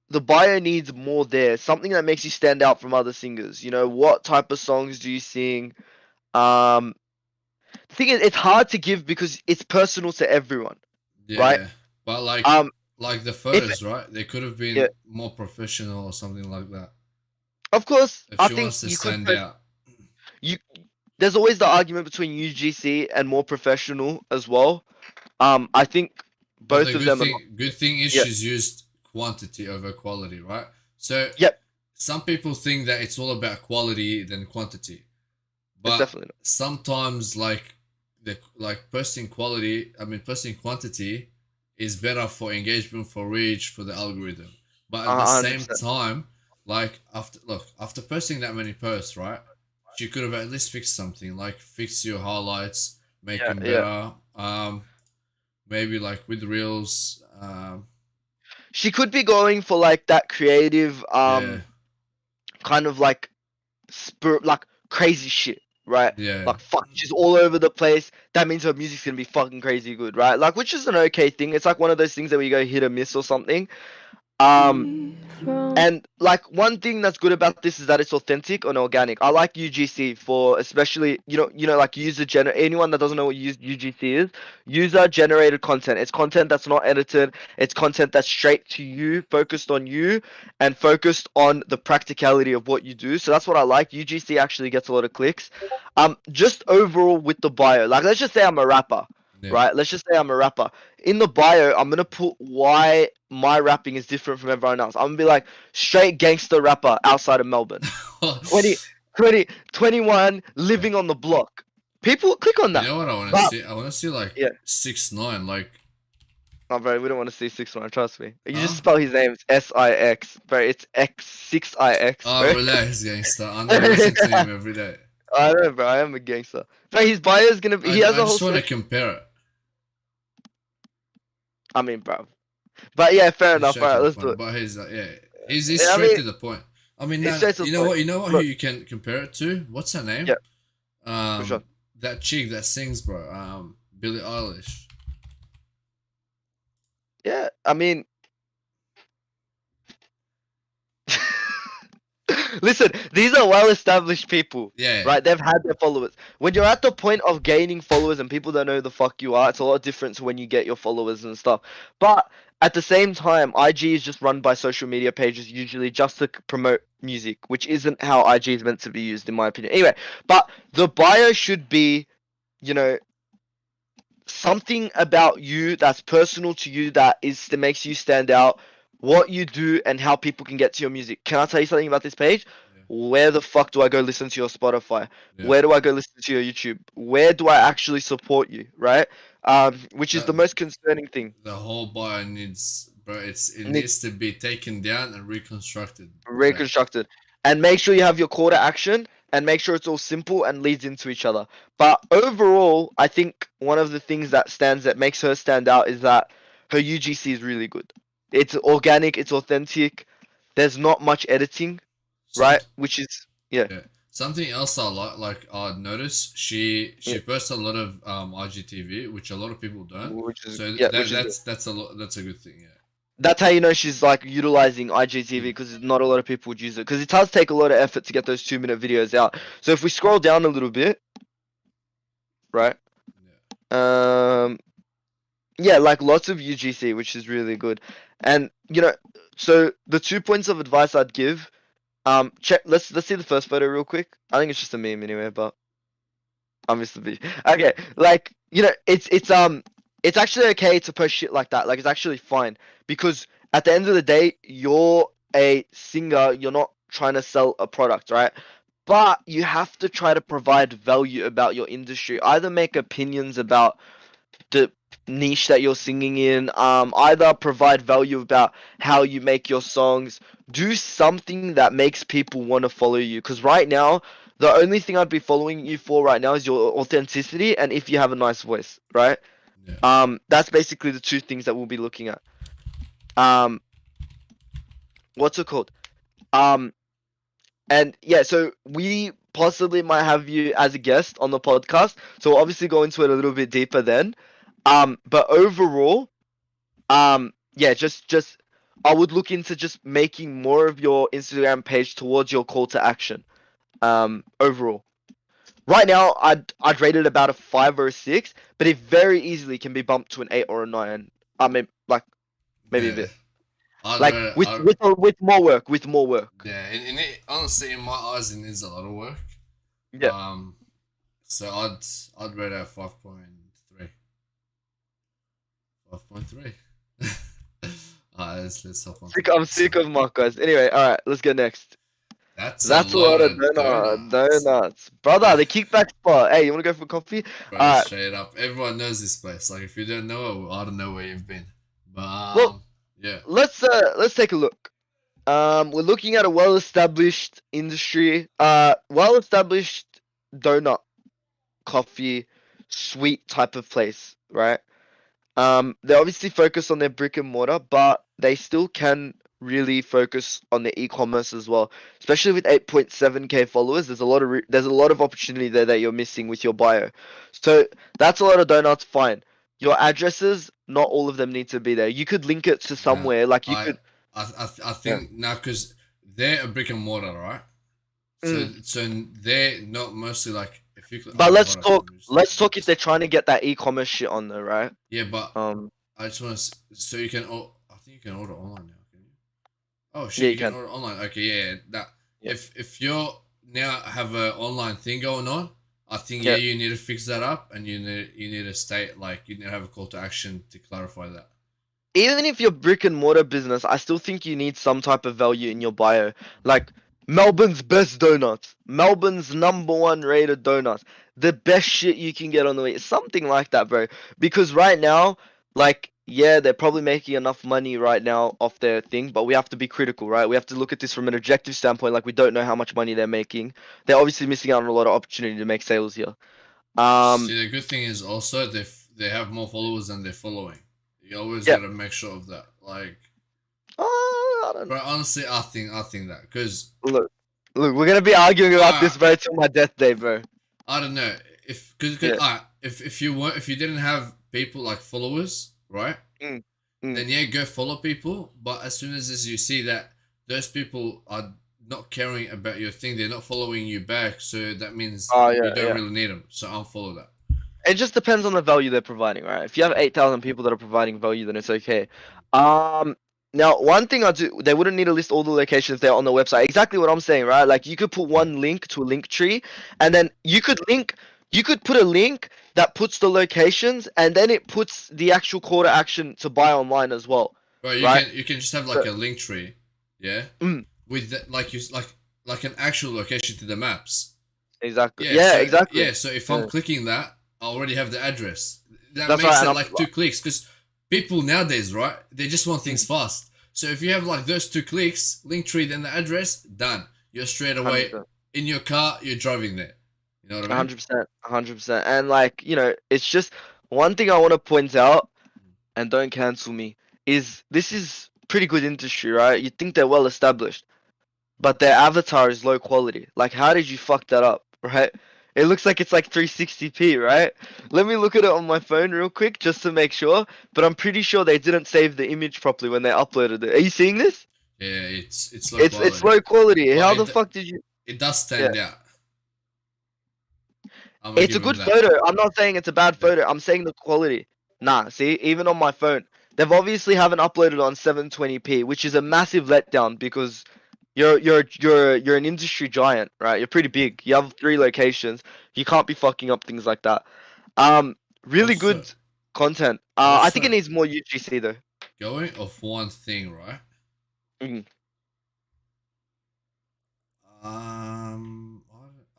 the bio needs more there. Something that makes you stand out from other singers. You know, what type of songs do you sing? Um, the thing is, it's hard to give because it's personal to everyone, right? yeah. But Um, like the if photos, right? They could have yeah, been more professional or something like that. of course, If I she think wants to you could stand post out. you. There's always the argument between UGC and more professional as well. I think But the both of them are not. good thing is Yeah, she's used quantity over quality, right? So yep, some people think that it's all about quality than quantity. it's But definitely sometimes like posting quality, I mean posting quantity is better for engagement, for reach, for the algorithm. But at not. the A hundred same percent. time, like after posting that many posts, right? She could have at least fixed something, like fix your highlights, make Yeah, them yeah. better. Maybe like with reels. She could be going for like that creative, Yeah, kind of like spirit, like crazy shit, right? yeah. Like fuck, she's all over the place. That means her music's gonna be fucking crazy good, right? Like, which is an okay thing. It's like one of those things that we go hit or miss or something. Um, and like one thing that's good about this is that it's authentic and organic. I like UGC for especially like anyone that doesn't know what UGC is, user generated content. It's content that's not edited. It's content that's straight to you, focused on you, and focused on the practicality of what you do. So that's what I like. UGC actually gets a lot of clicks. Just overall with the bio, like let's just say I'm a rapper, Yeah. right? Let's just say I'm a rapper. In the bio, I'm gonna put why my rapping is different from everyone else. I'm gonna be like straight gangster rapper outside of Melbourne. 20, 20, 21, Yeah. living on the block. People click on You that. know what I want to But see? I want to see like yeah, 6ix9ine, like, no, bro, we don't want to see 6 1. Trust me. You just huh? spell his name Six, bro. It's X6IX, Oh, bro. relax, gangster. I never listen to him every day. I know, bro. I am a gangster. Bro, his bio is gonna be. He has I a whole just want to section. compare it. I mean, bro. But yeah, fair He's enough. All straight to right, the let's do point, it. but yeah, he's I straight mean, to the point. I mean, it's nah, straight to the you know point. what? You know what? Who Look, you can compare it to? What's her name? yeah, for sure. That chick that sings, bro. Billie Eilish. Yeah, I mean, listen, these are well-established people, Yeah, right? They've had their followers. When you're at the point of gaining followers and people don't know who the fuck you are, it's a lot different to when you get your followers and stuff. But at the same time, IG is just run by social media pages usually just to promote music, which isn't how IG is meant to be used, in my opinion. Anyway, but the bio should be, you know, something about you that's personal to you that makes you stand out, what you do and how people can get to your music. Can I tell you something about this page? yeah, Where the fuck do I go listen to your Spotify? yeah. Where do I go listen to your YouTube? Where do I actually support you, right? Which is the That most concerning thing. the whole bio needs, bro. It Need needs to be taken down and reconstructed. Like, reconstructed. And make sure you have your call to action and make sure it's all simple and leads into each other. But overall, I think one of the things that makes her stand out is that her UGC is really good. It's organic, it's authentic. There's not much editing, some right? Which is yeah, yeah. Something else I like I noticed yeah, she posts a lot of IGTV, which a lot of people don't. So which is good. that's a lot, that's a good thing. Yeah, That's how you know she's like utilizing IGTV mm, because not a lot of people would use it because it does take a lot of effort to get those 2 minute videos out. So if we scroll down a little bit, right? yeah, Um, yeah, like lots of UGC, which is really good. And so the 2 points of advice I'd give, check. Let's see the first photo real quick. I think it's just a meme anyway, but I'm Mr. B. Okay, like it's actually okay to post shit like that. Like it's actually fine because at the end of the day, you're a singer, you're not trying to sell a product, right? But you have to try to provide value about your industry. Either make opinions about the niche that you're singing in, either provide value about how you make your songs, do something that makes people want to follow you. Because right now, the only thing I'd be following you for right now is your authenticity and if you have a nice voice, right? Yeah. That's basically the two things that we'll be looking at. Um, what's it called? Um, and yeah, so we possibly might have you as a guest on the podcast. So we'll obviously go into it a little bit deeper then. But overall, yeah, just I would look into just making more of your Instagram page towards your call to action. Overall. Right now, I'd rate it about a 5 or a 6, but it very easily can be bumped to an 8 or a 9. I mean, like maybe a Yeah. bit. I'd Like rather, with I with more work, with more work. yeah, and it honestly in my eyes it needs a lot of work. Yeah. Um, so I'd rate out 5.3. 5.3. Let's hop onto the I'm next sick one. of Marcos. Anyway, all right, let's go next. That's a That's a lot lot of of donuts. donuts, brother. The kickback spot. Hey, you wanna go for coffee? Bro, All right. straight up. Everyone knows this place. Like, if you don't know it, I don't know where you've been. But, Well, yeah. let's take a look. We're looking at a well-established industry. Well-established donut, coffee, sweet type of place, right? They obviously focus on their brick and mortar, but they still can really focus on the e-commerce as well. Especially with 8.7K followers, there's a lot of opportunity there that you're missing with your bio. So that's a lot of donuts. Fine. Your addresses, not all of them need to be there. You could link it to Nah. somewhere, like you I, could. I Yeah. think now, because they're a brick and mortar, right? Mm. So they're not mostly like, if you, But let's hold up, let talk. me just look Let's at talk if this. they're trying to get that e-commerce shit on there, right? Yeah, but Um. I just want to, so you can, I think you can order online now, can you? Oh shit, Yeah, you you can can. order online. Okay, yeah. That Yeah. if you're now have a online thing going on, I think yeah Yeah. you need to fix that up, and you need to state like you need to have a call to action to clarify that. Even if you're brick and mortar business, I still think you need some type of value in your bio. Like Melbourne's best donuts, Melbourne's #1 rated donuts, the best shit you can get on the way. Something like that, bro. Because right now, like, yeah, they're probably making enough money right now off their thing, but we have to be critical, right? We have to look at this from an objective standpoint. Like, we don't know how much money they're making. They're obviously missing out on a lot of opportunity to make sales here. Um, See, the good thing is also they have more followers than they're following. You always yeah. gotta make sure of that. Like, I don't but honestly, I think that because look. Look, we're gonna be arguing about I this, bro, till my death day, bro. I don't know if because Yeah. if you weren't if you didn't have people like followers, right? Mm. Mm. Then yeah, go follow people. But as soon as you see that those people are not caring about your thing, they're not following you back. So that means Oh you yeah, don't yeah. really need them. So unfollow that. It just depends on the value they're providing, right? If you have 8,000 people that are providing value, then it's okay. Um, Now one thing I do, they wouldn't need to list all the locations there on the website. Exactly what I'm saying, right? Like you could put Yeah, one link to a link tree, and then you could put a link that puts the locations, and then it puts the actual call to action to buy online as well, but right? you can just have So, like a link tree, yeah, mm, with like an actual location to the maps. exactly. Yeah, Yeah, so exactly. yeah, so if I'm Yeah. clicking that, I already have the address. That That's makes right, it and like 2 clicks because people nowadays, right? They just want I'm things fast. So if you have like those 2 clicks, link tree, then the address, done. You're straight away 100%. in your car. You're driving there. You know what I mean? 100%, 100%. And like, it's just one thing I want to point out, and don't cancel me, is this is pretty good industry, right? You think they're well established, but their avatar is low quality. Like, how did you fuck that up, right? It looks like it's like 360p, right? Let me look at it on my phone real quick just to make sure, but I'm pretty sure they didn't save the image properly when they uploaded it. Are you seeing this? Yeah, it's low It's quality, low quality. but How the fuck did you? it does Yeah. stand out. I'm gonna It's a give them good that. photo. I'm not saying it's a bad Yeah, photo. I'm saying the quality. Nah, see, even on my phone, they've obviously haven't uploaded on 720p, which is a massive letdown because you're an industry giant, right? You're pretty yeah. big. You have 3 locations. You can't be fucking up things like that. Really Also, good content. I think it also needs more UGC though. going off one thing, right? Mhm.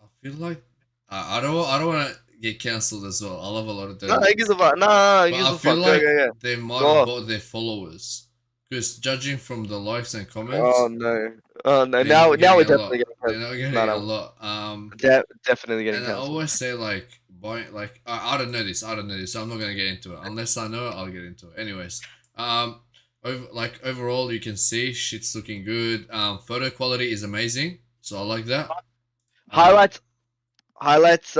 I feel like I don't want to get cancelled as well. I love a lot of No, he gives a don'ts, fuck. No, he but gives I a feel fuck. Go, like go, go. they might Go have off. bought their followers because judging from the likes and Oh comments, no. Oh no. they're Now, not now getting we're a definitely lot. getting They're cancelled. not No, getting a no. lot. Definitely getting And I cancelled. always say like buying like I don't know this. I don't know this. So I'm not gonna get into it unless I know it. I'll get into it. Anyways, overall, you can see shit's looking good. Photo quality is amazing, so I like that. Um, Highlights, highlights,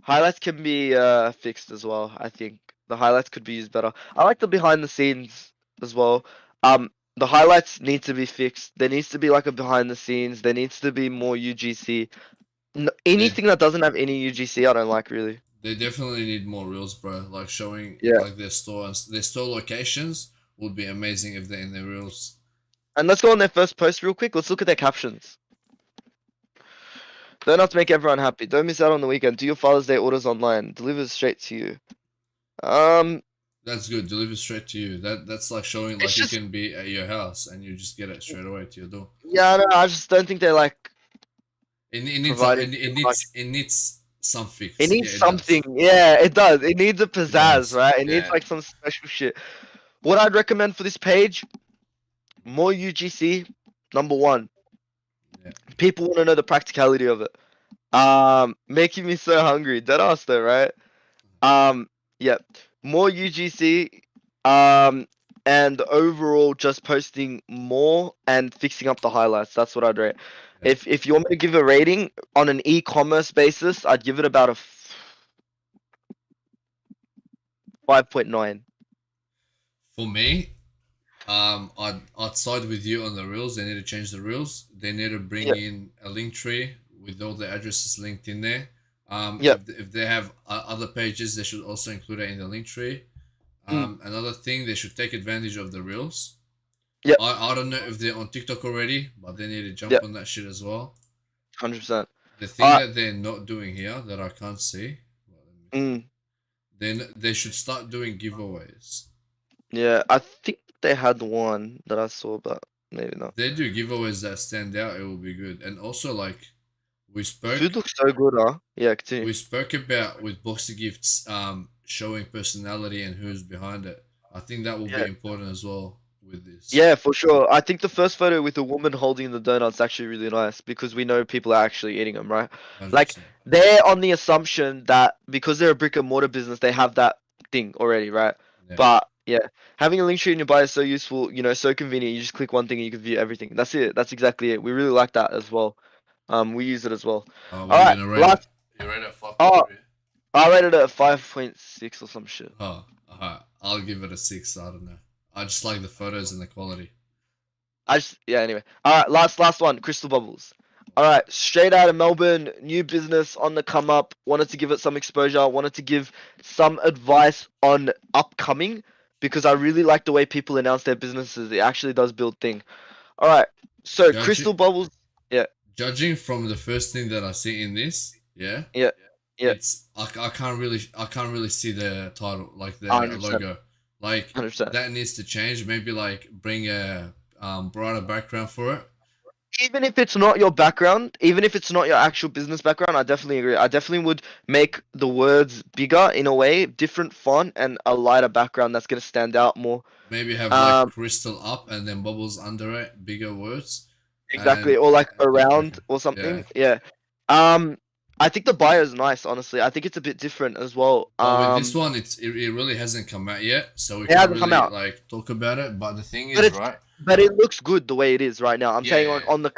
highlights can be fixed as well. I think the highlights could be used better. I like the behind the scenes as well. The highlights need to be fixed. There needs to be like a behind the scenes. There needs to be more UGC. they Anything that doesn't have any UGC, I don't like really. they definitely need more reels, bro. Like showing Yeah. like their store and their store locations would be amazing if they're in their reels. And let's go on their first post real quick. Let's look at their captions. Don't have to make everyone happy. Don't miss out on the weekend. Do your Father's Day orders online. Delivers straight to you. Um, That's good. Deliver straight to you. That's like showing it's like you just can be at your house and you just get it straight away to your door. yeah. No, I just don't think they're like It needs providing too much. it needs some It fix. needs Yeah, it something. does. Yeah, it does. It needs a It pizzazz, does. right? It needs Yeah. like some special shit. What I'd recommend for this page, more UGC. Number one, Yeah. people want to know the practicality of it. Making me so hungry. Dead ass though, right? Um, yeah, more UGC. And overall, just posting more and fixing up the highlights. That's what I'd rate. Yeah. If you want me to give a rating on an e-commerce basis, I'd give it about a 5.9. For me, I'd side with you on the reels. They need to change the reels. They need to bring Yep, in a link tree with all the addresses linked in there. yep, If they have other pages, they should also include it in the link tree. mm, Another thing, they should take advantage of the reels. yep, I don't know if they're on TikTok already, but they need to jump yep, on that shit as well. 100%. The thing Alright, that they're not doing here that I can't see, well, let me see. mm, Then they should start doing giveaways. yeah, I think they had one that I saw, but maybe If not. they do giveaways that stand out, it will be good. And also, like we Food spoke, looks so good, huh? Yeah, continue. we spoke about with Boxer Gifts, showing personality and who's behind it. I think that will Yeah. be important as well with this. Yeah, for sure. I think the first photo with the woman holding the donuts actually really nice because we know people are actually eating them, right? Hundred Like percent. they're on the assumption that because they're a brick and mortar business, they have that thing already, right? Yeah. But yeah, having a link tree in your bio is so useful, so convenient. You just click one thing and you can view everything. That's it. That's exactly it. We really like that as well. We use it as well. What All are you right, gonna rate it? last. You rate it 5.3. Oh, I rated it at 5.6 or some shit. Oh, alright. I'll give it a 6. I don't know. I just like the photos and the quality. Yeah, anyway. All right, last one, Crystal Bubbles. All right, straight out of Melbourne, new business on the come up. Wanted to give it some exposure. Wanted to give some advice on upcoming because I really like the way people announce their businesses. It actually does build thing. All right, so Judging Crystal Bubbles. Yeah, judging from the first thing that I see in this, yeah, yeah, yeah. I can't really see the title like the 100%, logo. Like 100%. that needs to change. Maybe like bring a brighter background for it. Even if it's not your background, even if it's not your actual business background, I definitely agree. I definitely would make the words bigger in a way, different font, and a lighter background that's gonna stand out more. Maybe have like Um, crystal up and then bubbles under it, bigger words, exactly, and or like bigger around background. or Yeah. something. Yeah. Um, I think the bio is nice. Honestly, I think it's a bit different as well. But with this one, it really hasn't come out yet, so we It can't hasn't come really out, like talk about it. But the thing but is, it's right? but it looks good the way it is right now. I'm Yeah, saying yeah, like yeah. on the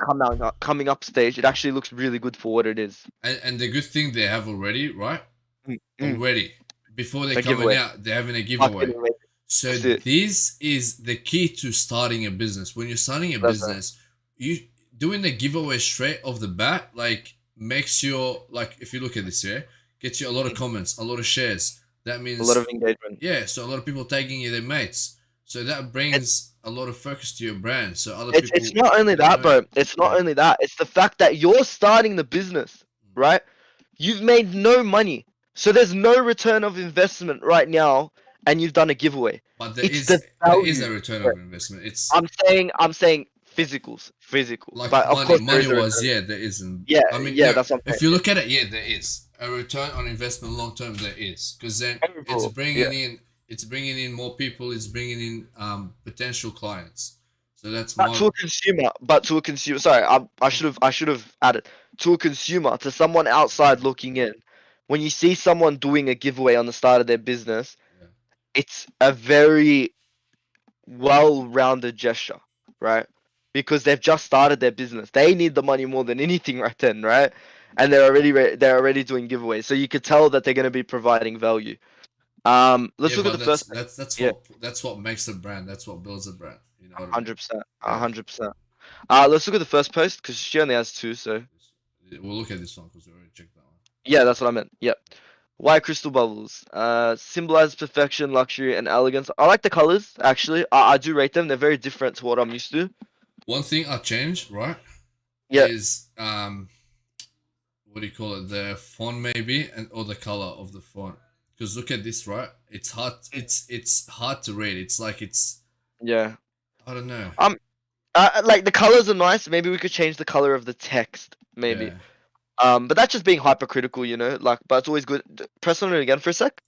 coming up stage, it actually looks really good for what it is. And the good thing they have already, right? Mm, mm, Already, before they're a coming giveaway. out, they're having a Fucking giveaway. amazing. So That's it. this is the key to starting a business. When you're starting a That's right. business, you doing the giveaway straight off the bat, like makes your like if you look at this here, gets you a lot of Mm. comments, a lot of shares. That A lot means of engagement. yeah, so a lot of people tagging you their mates. So that It, brings a lot of focus to your brand. So other it's people not only that that, know, bro. It's not yeah, only that. It's the fact that you're starting the business, right? You've made no money. So there's no return of investment right now, and you've done a giveaway. but It's the there is value. a return Bro. of investment. It's I'm saying physical. Like But of money, course there money is a wise, return. yeah, there isn't. Yeah, I mean, yeah, no. that's what I'm If you look at it, yeah, there is a return on investment long term. There is, because then saying. Overall, yeah. it's bringing in more people. It's bringing in potential clients. So that's But my to a consumer, sorry, I should have added to a consumer, to someone outside looking in. When you see someone doing a giveaway on the start of their business, yeah. it's a very well-rounded gesture, right? Because they've just started their business. They need the money more than anything right then, right? And they're already doing giveaways, so you could tell that they're going to be providing value. Let's Yeah, look at but the first. Yeah, that's what makes a brand. That's what builds a brand. You know what I mean? 100%, Yeah. 100%. Let's look at the first post because she only has two, so We'll look at this one because we already checked that one. yeah, that's what I meant. Yep. White crystal bubbles symbolize perfection, luxury, and elegance. I like the colors actually. I do rate them. They're very different to what I'm used to. One thing I changed, right, Yeah, is what do you call it? The font maybe, and or the color of the font. Because look at this, right? It's hard. It's hard to read. It's like it's yeah. I don't know. Um, like the colors are nice. Maybe we could change the color of the text. Maybe. Yeah, But that's just being hypercritical, you know. Like, but it's always good. Press on it again for a sec.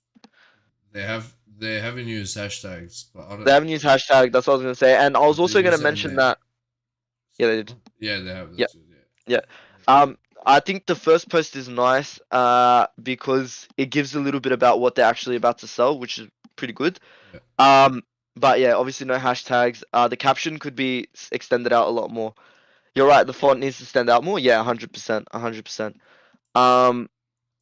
they haven't used hashtags, but I They don't. haven't used hashtag. That's what I was gonna say. And I was But they also gonna use it in mention there. that. Yeah, they did. Yeah, they have. Yeah, That's good. yeah. I think the first post is nice. Because it gives a little bit about what they're actually about to sell, which is pretty good. Yeah. Um, but yeah, obviously no hashtags. The caption could be extended out a lot more. You're right. The font needs to stand out more. Yeah, 100%, 100%. Um,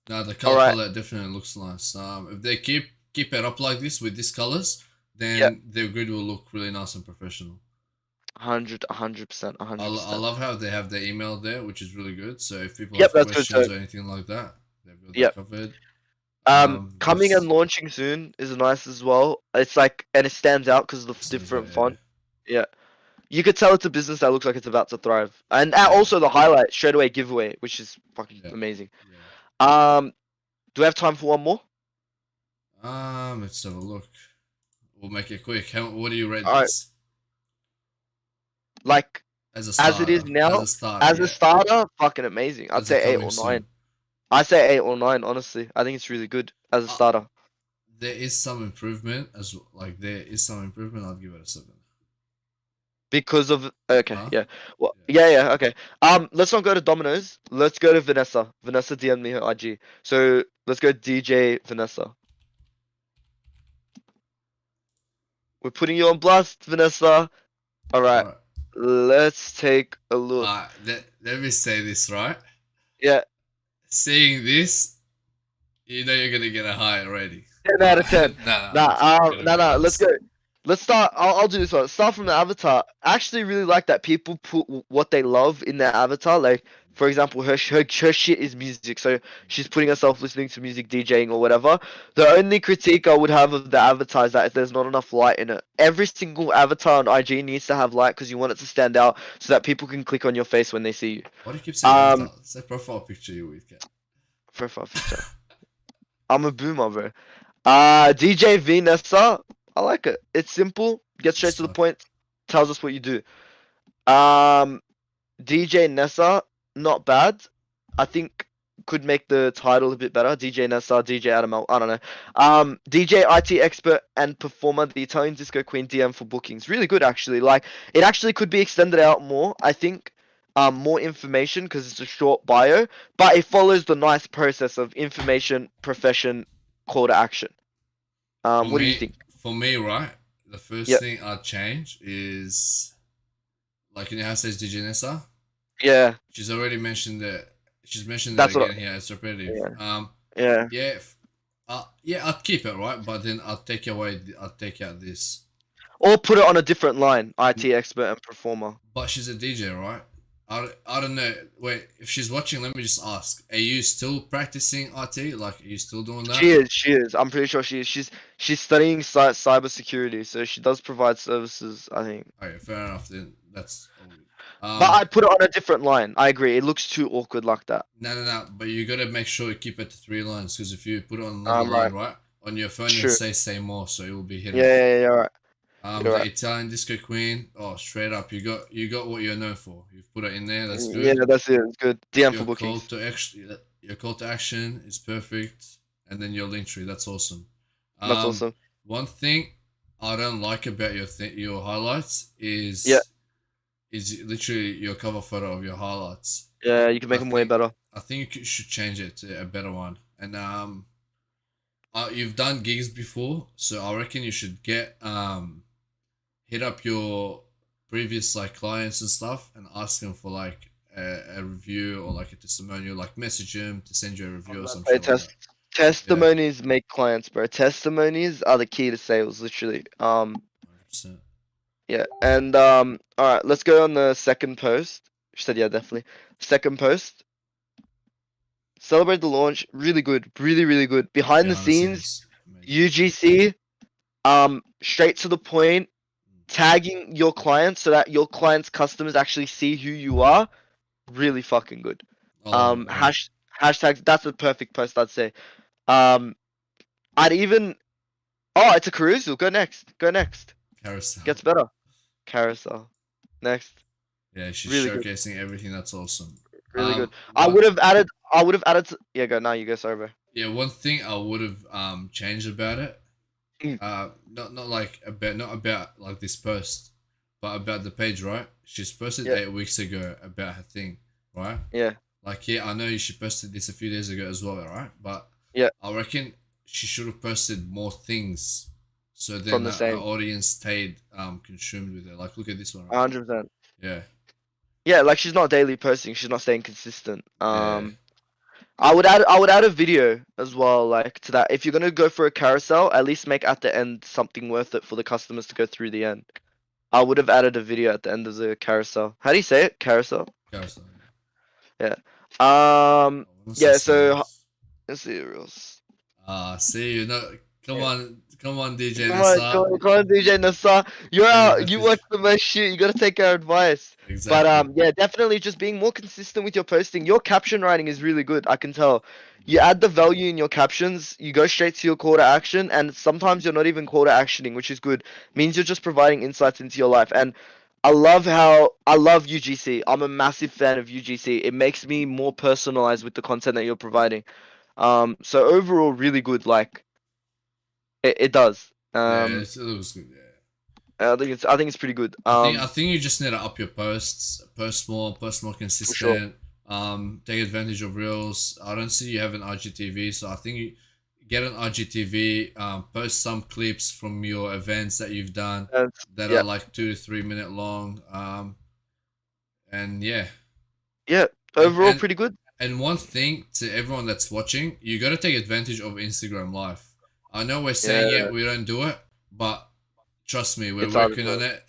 Now the all color right. palette definitely looks nice. If they keep it up like this with these colors, Yeah, then their grid will look really nice and professional. 100%, I 100%. love how they have their email there, which is really good. So if people Yep, have that's good questions too. or anything like that, they've got that Yep. covered. Coming and This launching soon is nice as well. It's like, and it stands out because of the stands out, different yeah, font. Yeah. You could tell it's a business that looks like it's about to thrive. And yeah, also the highlight straight away giveaway, which is fucking yeah, amazing. yeah. Um, do we have time for one more? Let's have a look. We'll make it quick. What do you rate All right. this Like as a as it is starter? As now, a starter, as a yeah. starter, fucking amazing. I'd As a say eight coming or nine. soon. I say 8 or 9, honestly. I think it's really good as a Uh, starter. there is some improvement like there is some improvement. I'll give it a 7. Because of okay, Huh? yeah. Well, Yeah. yeah, okay. Let's not go to Domino's. Let's go to Vanessa. Vanessa DM'd me her IG. So let's go DJ Vanessa. We're putting you on blast, Vanessa. All All right. right. Let's take a look. Let me say this right. Yeah, Seeing this, you know you're gonna get a high already. 10 out But of 10. no, no, I'm Nah, gonna nah, be nah. Let's go. honest. Let's start. I'll do this one. Start from the avatar. I actually really like that people put what they love in their avatar. Like, for example, her shit is music. So she's putting herself listening to music, DJing, or whatever. The only critique I would have of the avatar is that there's not enough light in it. Every single avatar on IG needs to have light because you want it to stand out so that people can click on your face when they see you. Why do you keep saying Um, avatar? Say profile picture you with, cat. Profile picture. I'm a boomer, bro. DJ Vanessa, I like it. It's simple, gets straight Just to the point, tells us what you do. Um, DJ Nessa, not bad. I think could make the title a bit better. DJ Nessa, DJ Adam, I don't know. DJ IT expert and performer, the Italian disco queen DM for bookings. Really good actually. Like it actually could be extended out more. I think. More information because it's a short bio, but it follows the nice process of information, profession, call to action. for What do you me, think? for me, right? The first Yep. thing I'd change is like how it says DJ Nessa. Yeah. She's already mentioned that. She's mentioned that That's what. again here. It's repetitive. Yeah. Yeah. Yeah, yeah, I'd keep it right, but then I'll take away. I'll take out this. Or put it on a different line. IT expert and performer. But she's a DJ, right? I don't know. Wait, if she's watching, let me just ask: are you still practicing IT? Like, are you still doing that? She is. She is. I'm pretty sure she is. She's studying cyber security, so she does provide services. I think. Okay, fair enough. Then that's all good. But I put it on a different line. I agree. It looks too awkward like that. No. But you gotta make sure you keep it to 3 lines because if you put it on another line, Right. right, on your phone, you'll True. say more, so it will be Yeah. hidden. Yeah. Yeah. Right. You're The right. Italian disco queen. Oh, straight up, you got what you're known for. You've put it in there. That's Yeah, good. that's it. It's good. DM for Your call bookings. to action. Your call to action is perfect, and then your link tree. That's awesome. That's Um, awesome. One thing I don't like about your highlights Yeah, is literally your cover photo of your highlights. yeah, you can I make them way think better. I think you should change it to a better one. And you've done gigs before, so I reckon you should get hit up your previous like clients and stuff and ask them for like a review or like a testimonial. Like message them to send you a review or some Hey, shit like that. Yeah, testimonies make clients, bro. Testimonies are the key to sales, literally. 100%. Yeah, and all right, let's go on the second post. She said, yeah, definitely. Second post. Celebrate the launch. Really good. Really, really good. Behind the Behind the scenes, scenes, amazing. UGC. Straight to the point. Tagging your clients so that your clients' customers actually see who you are. Really fucking good. I love it. Yeah, Hashtags. That's the perfect post, I'd say. Um, I'd even. Oh, it's a carousel. Go next. Go next. carousel. Gets better. Carousel. Next. Yeah, she's Really good. showcasing everything. That's awesome. Really good. I One would have added. I would have added. Yeah, go now. You go. Sorry, bro. Yeah, one thing I would have changed about it, Mm, not like about not about like this post, but about the page, right? She's posted yeah. 8 weeks ago about her thing, right? Yeah. Like, yeah, I know she posted this a few days ago as well, right? But Yeah. I reckon she should have posted more things, so From then the her same. audience stayed consumed with it. Like, look at this one, right? 100%. Yeah, Yeah, like she's not daily posting. She's not staying consistent. yeah, I would add a video as well, like to that. If you're gonna go for a carousel, at least make at the end something worth it for the customers to go through the end. I would have added a video at the end of the carousel. How do you say it? Carousel? carousel. Yeah. Yeah. I want to say Yeah, something so else. let's see reels. See, you know, Yeah. come on, DJ Come Nissa, on, come on, DJ Nassar. You're take out. You watch advantage. the most shit. You gotta take our advice. But Exactly. yeah, definitely just being more consistent with your posting. Your caption writing is really good. I can tell. You add the value in your captions. You go straight to your call to action, and sometimes you're not even call to actioning, which is good. Means you're just providing insights into your life. And I love UGC. I'm a massive fan of UGC. It makes me more personalized with the content that you're providing. So overall, really good. Like it does. Yeah, it looks good. Yeah. I think it's pretty good. I think you just need to up your post more For sure. consistent. Take advantage of reels. I don't see you have an IGTV, so I think you get an IGTV. Post some clips from your events that you've done And that are yeah, like 2 to 3 minute long. And yeah, yeah. and Overall, and pretty good. and one thing to everyone that's watching, you got to take advantage of Instagram Live. I know we're Yeah, saying yeah we don't do it, but trust me, we're it's hard working to on it.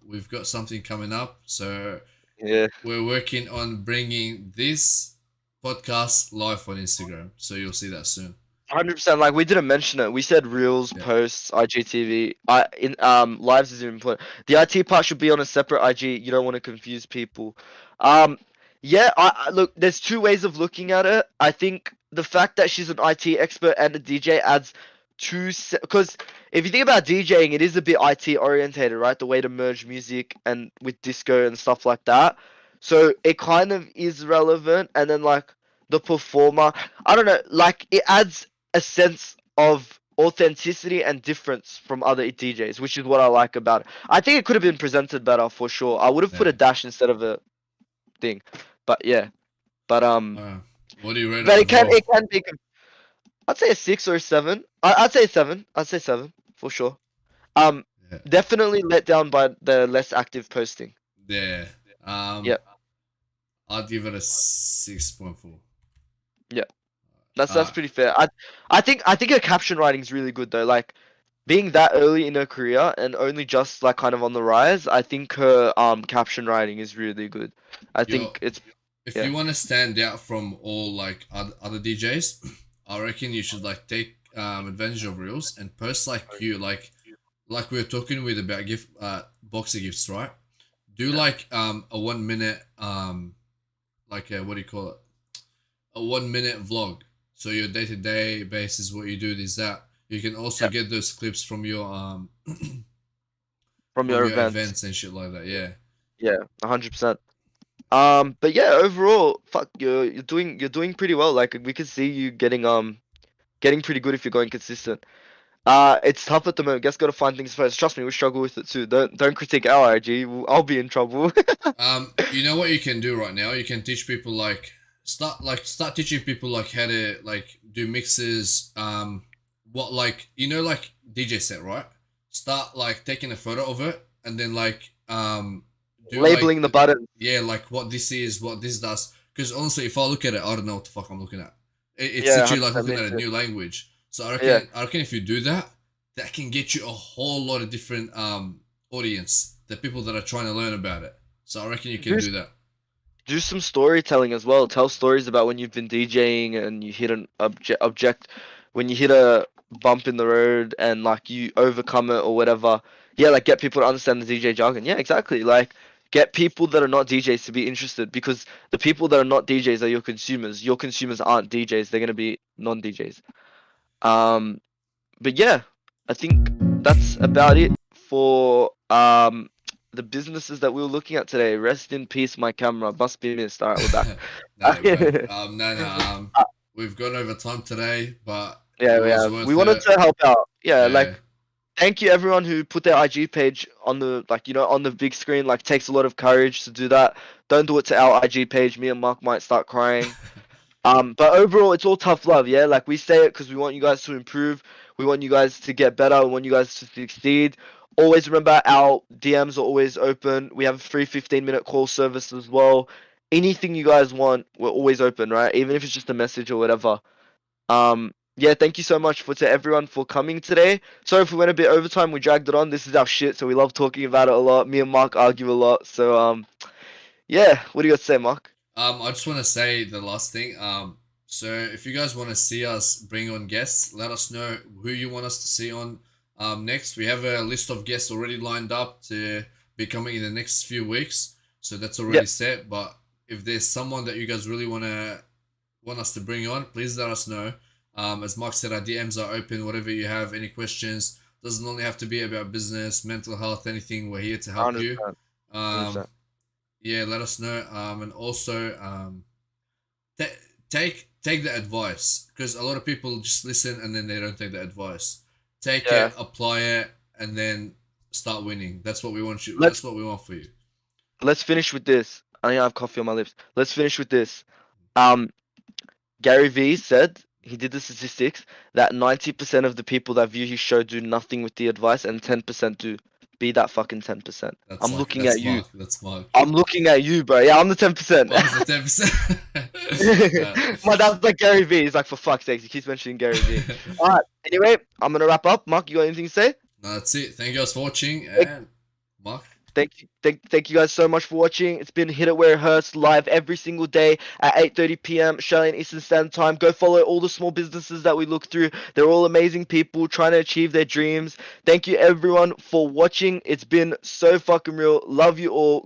We've got something coming up, so yeah. we're working on bringing this podcast live on Instagram. So you'll see that soon. 100%. Like we didn't mention it. We said reels, Yeah, posts, IGTV. I in lives is important. The IT part should be on a separate IG. You don't want to confuse people. Um, yeah. I look. There's two ways of looking at it. I think the fact that she's an IT expert and a DJ adds because if you think about DJing, it is a bit IT orientated, right? The way to merge music and with disco and stuff like that. So it kind of is relevant, and then like the performer. I don't know, like it adds a sense of authenticity and difference from other DJs, which is what I like about it. I think it could have been presented better for sure. I would have put yeah. a dash instead of a thing, but yeah, but Uh, what do you rate it but overall? it can be. I'd say a 6 or 7. I'd say 7. I'd say 7 for sure. Um, Yeah, Definitely let down by the less active posting. yeah. Yeah, I'd give it a 6.4. yeah, that's Uh, pretty fair. I think her caption writing is really good though. Like being that early in her career and only just like kind of on the rise, I think her caption writing is really good. I yo, think it's if yeah. you want to stand out from all like other DJs, I reckon you should like take advantage of reels and post like you like we were talking with about gift boxer gifts, right? Do like a 1 minute like a, what do you call it? A 1 minute vlog. So your day to day basis, what you do is that you can also Yeah. get those clips from your from from your your events. events and shit like that. Yeah. Yeah, 100%. But yeah, overall, fuck, you're doing pretty well. Like we can see you getting pretty good if you're going consistent. It's tough at the moment. Guess gotta find things first. Trust me, we struggle with it too. Don't critique our IG. I'll be in trouble. You know what you can do right now? You can teach people like start teaching people like how to like do mixes. What like like DJ set, right? Start like taking a photo of it and then like do like Labeling the button. yeah, like what this is, what this does. Because honestly, if I look at it, I don't know what the fuck I'm looking at. It's Yeah, literally like 100% looking me at a too. new language. So Yeah. I reckon if you do that, that can get you a whole lot of different audience, the people that are trying to learn about it. So I reckon you can Do do that. do some storytelling as well. Tell stories about when you've been DJing and you hit an object, when you hit a bump in the road and like you overcome it or whatever. Yeah, like get people to understand the DJ jargon. Yeah, exactly. Like get people that are not DJs to be interested because the people that are not DJs are your consumers. Your consumers aren't DJs. They're gonna be non-DJs. Um, but yeah, I think that's about it for the businesses that we were looking at today. Rest in peace, my camera. Must be missed. All right, we're back. No, you're back. No. We've gone over time today, but it Yeah, we was have. We worth wanted it. to help out. Yeah, Yeah. like thank you everyone who put their IG page on the on the big screen. Like takes a lot of courage to do that. Don't do it to our IG page. Me and Mark might start crying. But overall, it's all tough love, yeah. Like we say it because we want you guys to improve. We want you guys to get better. We want you guys to succeed. Always remember our DMs are always open. We have a free 15-minute call service as well. Anything you guys want, we're always open, right? Even if it's just a message or whatever. Yeah, thank you so much for to everyone for coming today. Sorry if we went a bit overtime. We dragged it on. This is our shit, so we love talking about it a lot. Me and Mark argue a lot. So yeah. What do you got to say, Mark? I just want to say the last thing. So if you guys want to see us bring on guests, let us know who you want us to see on next. We have a list of guests already lined up to be coming in the next few weeks, so that's already Yep. set. But if there's someone that you guys really want us to bring on, please let us know. As Mark said, our DMs are open. Whatever you have, any questions, doesn't only have to be about business, mental health, anything. We're here to help you. 100%. Um, 100%. yeah, let us know. And also, ta- take the advice because a lot of people just listen and then they don't take the advice. Take Yeah. it, apply it, and then start winning. That's what we want you. Let's That's what we want for you. let's finish with this. I think I have coffee on my lips. Let's finish with this. Um, Gary Vee said he did the statistics that 90% of the people that view his show do nothing with the advice and 10% do. Be that fucking 10%. I'm looking That's at you. Mark. That's Mark. I'm looking at you, bro. Yeah, I'm the 10%. Mark's the 10%. My dad's like Gary Vee. He's like, for fuck's sake, he keeps mentioning Gary Vee. All right. Anyway, I'm gonna wrap up. Mark, you got anything to say? No, that's it. Thank you guys for watching, and Mark. Thank you guys so much for watching. It's been Hit It Where It Hurts live every single day at 8:30 p.m. Australian Eastern Standard Time. Go follow all the small businesses that we look through. They're all amazing people trying to achieve their dreams. Thank you everyone for watching. It's been so fucking real. Love you all.